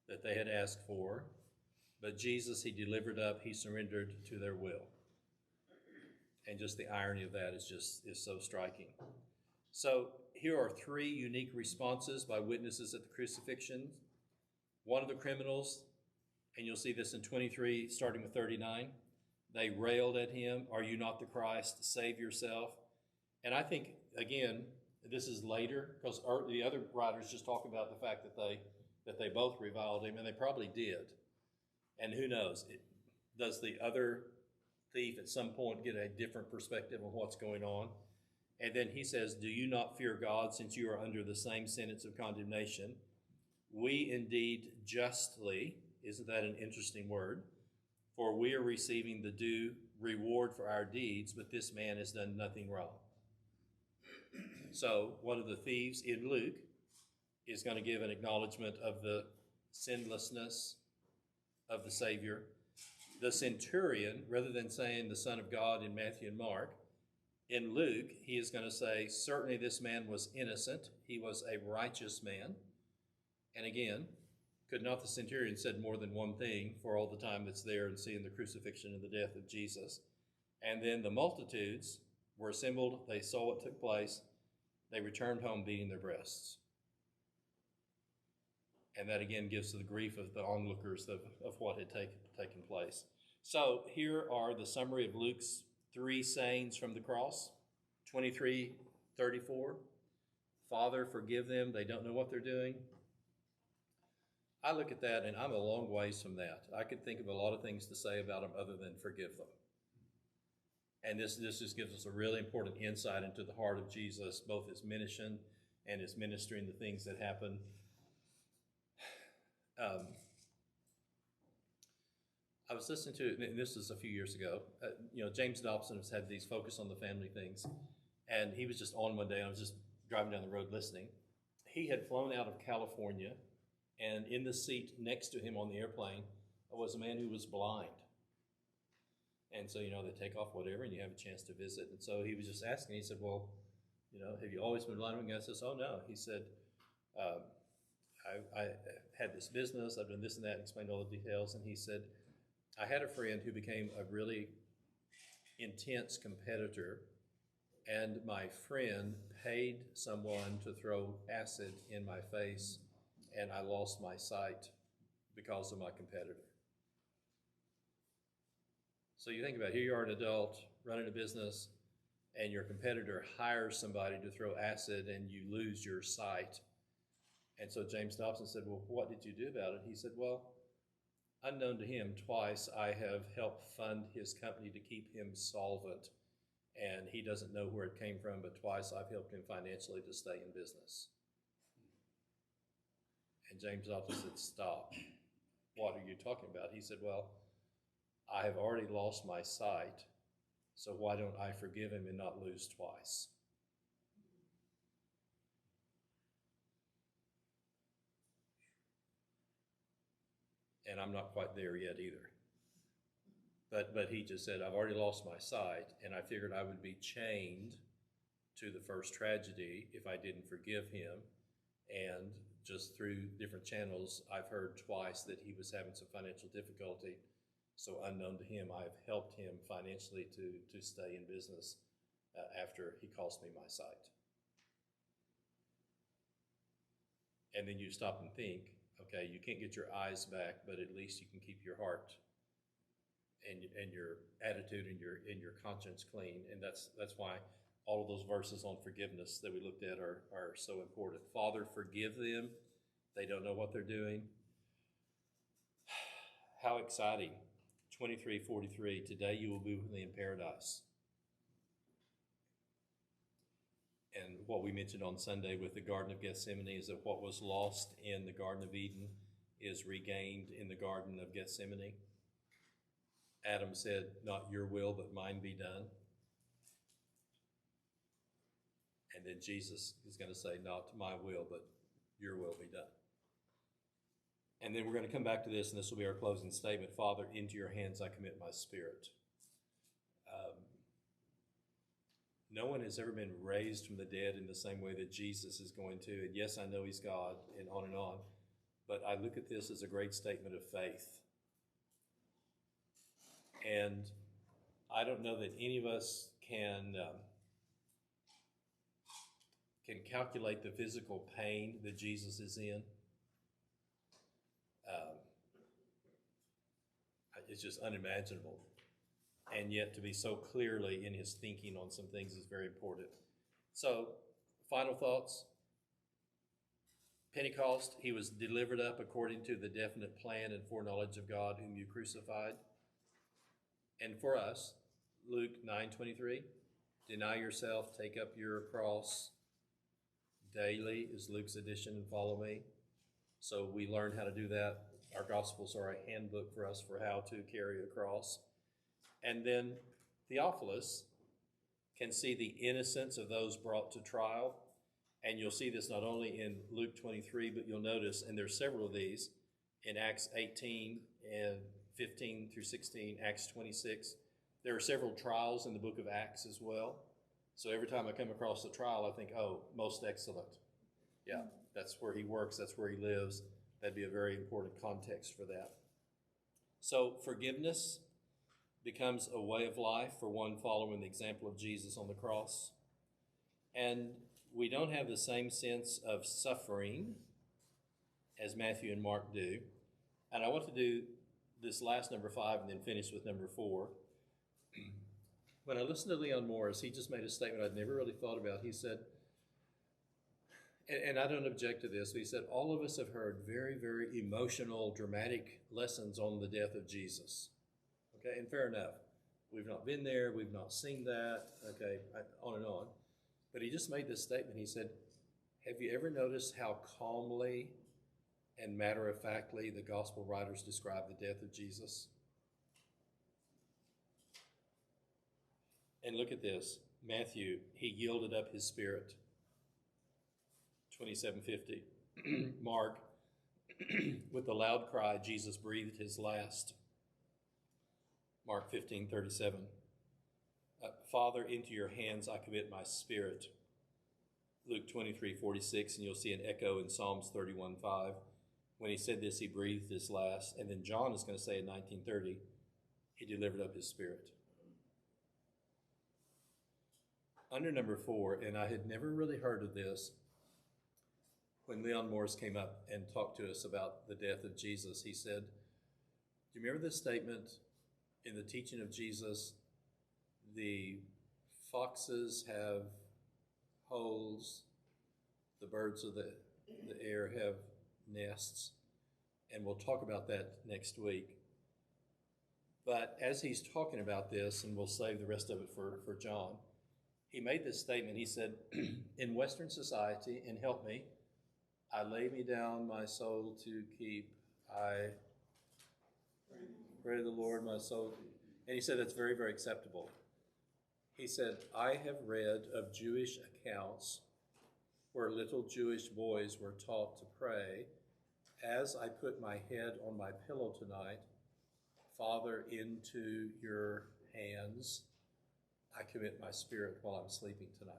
that they had asked for. But Jesus he delivered up, he surrendered to their will. And just the irony of that is so striking. So here are three unique responses by witnesses at the crucifixion. One of the criminals, and you'll see this in 23, starting with 39, they railed at him, "Are you not the Christ? Save yourself." And I think, again, this is later, because the other writers just talk about the fact that they both reviled him, and they probably did. And who knows, does the other thief at some point get a different perspective on what's going on? And then he says, "Do you not fear God, since you are under the same sentence of condemnation? We indeed justly," isn't that an interesting word? "For we are receiving the due reward for our deeds, but this man has done nothing wrong." So one of the thieves in Luke is going to give an acknowledgement of the sinlessness of the Savior. The centurion, rather than saying the Son of God in Matthew and Mark, in Luke, he is going to say, certainly this man was innocent. He was a righteous man. And again, could not the centurion said more than one thing for all the time that's there and seeing the crucifixion and the death of Jesus? And then the multitudes were assembled. They saw what took place. They returned home beating their breasts. And that again gives to the grief of the onlookers of what had taken place. So here are the summary of Luke's three sayings from the cross. 23:34, "Father, forgive them. They don't know what they're doing." I look at that and I'm a long ways from that. I could think of a lot of things to say about them other than forgive them. And this just gives us a really important insight into the heart of Jesus, both his mission and his ministry and the things that happen. I was listening to, and this was a few years ago, James Dobson has had these focus on the family things, and he was just on one day, and I was just driving down the road listening. He had flown out of California, and in the seat next to him on the airplane was a man who was blind. And so, they take off whatever, and you have a chance to visit. And so he was just asking, he said, "Well, have you always been blind?" And I said, "Oh, no." He said, I had this business, I've done this and that, and explained all the details. And he said, "I had a friend who became a really intense competitor, and my friend paid someone to throw acid in my face, and I lost my sight because of my competitor." So you think about it, here you are an adult running a business, and your competitor hires somebody to throw acid, and you lose your sight. And so James Dobson said, "Well, what did you do about it?" He said, "Well, unknown to him, twice I have helped fund his company to keep him solvent. And he doesn't know where it came from, but twice I've helped him financially to stay in business." And James Dobson said, "Stop. What are you talking about?" He said, "Well, I have already lost my sight, So why don't I forgive him and not lose twice? And I'm not quite there yet either. But he just said, I've already lost my sight, and I figured I would be chained to the first tragedy if I didn't forgive him. And just through different channels, I've heard twice that he was having some financial difficulty. So unknown to him, I've helped him financially to stay in business after he cost me my sight. And then you stop and think, okay, you can't get your eyes back, but at least you can keep your heart and your attitude and your conscience clean. And that's why all of those verses on forgiveness that we looked at are so important. Father, forgive them. They don't know what they're doing. How exciting. 23:43, today you will be with me in paradise. And what we mentioned on Sunday with the Garden of Gethsemane is that what was lost in the Garden of Eden is regained in the Garden of Gethsemane. Adam said, not your will, but mine be done. And then Jesus is going to say, not my will, but your will be done. And then we're going to come back to this, and this will be our closing statement. Father, into your hands I commit my spirit. No one has ever been raised from the dead in the same way that Jesus is going to. And yes, I know he's God, and on. But I look at this as a great statement of faith. And I don't know that any of us can calculate the physical pain that Jesus is in. It's just unimaginable. And yet to be so clearly in his thinking on some things is very important. So, final thoughts. Pentecost, he was delivered up according to the definite plan and foreknowledge of God whom you crucified. And for us, Luke 9:23, deny yourself, take up your cross daily is Luke's addition, and follow me. So we learn how to do that. Our Gospels are a handbook for us for how to carry a cross. And then Theophilus can see the innocence of those brought to trial. And you'll see this not only in Luke 23, but you'll notice, and there's several of these, in Acts 18 and 15 through 16, Acts 26. There are several trials in the book of Acts as well. So every time I come across a trial, I think, oh, most excellent. Yeah, that's where he works, that's where he lives. That'd be a very important context for that. So forgiveness becomes a way of life for one following the example of Jesus on the cross. And we don't have the same sense of suffering as Matthew and Mark do. And I want to do this last number 5 and then finish with number 4. When I listened to Leon Morris, he just made a statement I'd never really thought about. He said, and I don't object to this, but he said, all of us have heard very, very emotional, dramatic lessons on the death of Jesus. Okay, and fair enough. We've not been there, we've not seen that, okay, on and on. But he just made this statement. He said, have you ever noticed how calmly and matter-of-factly the gospel writers describe the death of Jesus? And look at this. Matthew, he yielded up his spirit. 27:50. Mark, with a loud cry, Jesus breathed his last. Mark 15:37. Father, into your hands I commit my spirit. Luke 23:46, and you'll see an echo in Psalms 31:5. When he said this, he breathed his last. And then John is going to say in 19:30, he delivered up his spirit. Under number 4, and I had never really heard of this, when Leon Morris came up and talked to us about the death of Jesus, he said, do you remember this statement in the teaching of Jesus? The foxes have holes, the birds of the air have nests, and we'll talk about that next week. But as he's talking about this, and we'll save the rest of it for John, he made this statement. He said, in Western society, and help me, I lay me down my soul to keep. I pray the Lord my soul. And he said that's very, very acceptable. He said, I have read of Jewish accounts where little Jewish boys were taught to pray, as I put my head on my pillow tonight, Father, into your hands I commit my spirit while I'm sleeping tonight.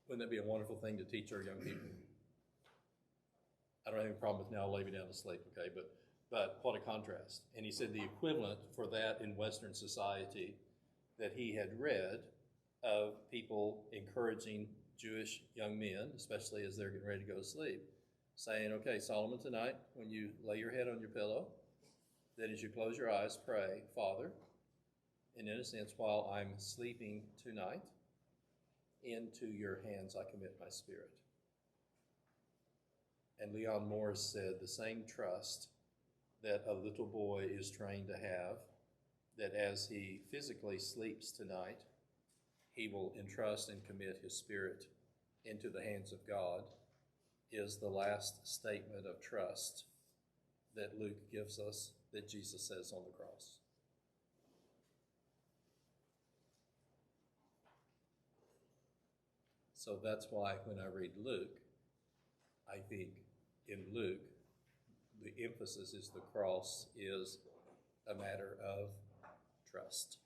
Wouldn't that be a wonderful thing to teach our young people? I don't have any problem with now lay me down to sleep, okay, but what a contrast. And he said the equivalent for that in Western society that he had read of people encouraging Jewish young men, especially as they're getting ready to go to sleep, saying, okay, Solomon, tonight, when you lay your head on your pillow, that as you close your eyes, pray, Father, and in a sense, while I'm sleeping tonight, into your hands I commit my spirit. And Leon Morris said the same trust that a little boy is trained to have, that as he physically sleeps tonight, he will entrust and commit his spirit into the hands of God, is the last statement of trust that Luke gives us, that Jesus says on the cross. So that's why when I read Luke, I think in Luke, the emphasis is the cross is a matter of trust.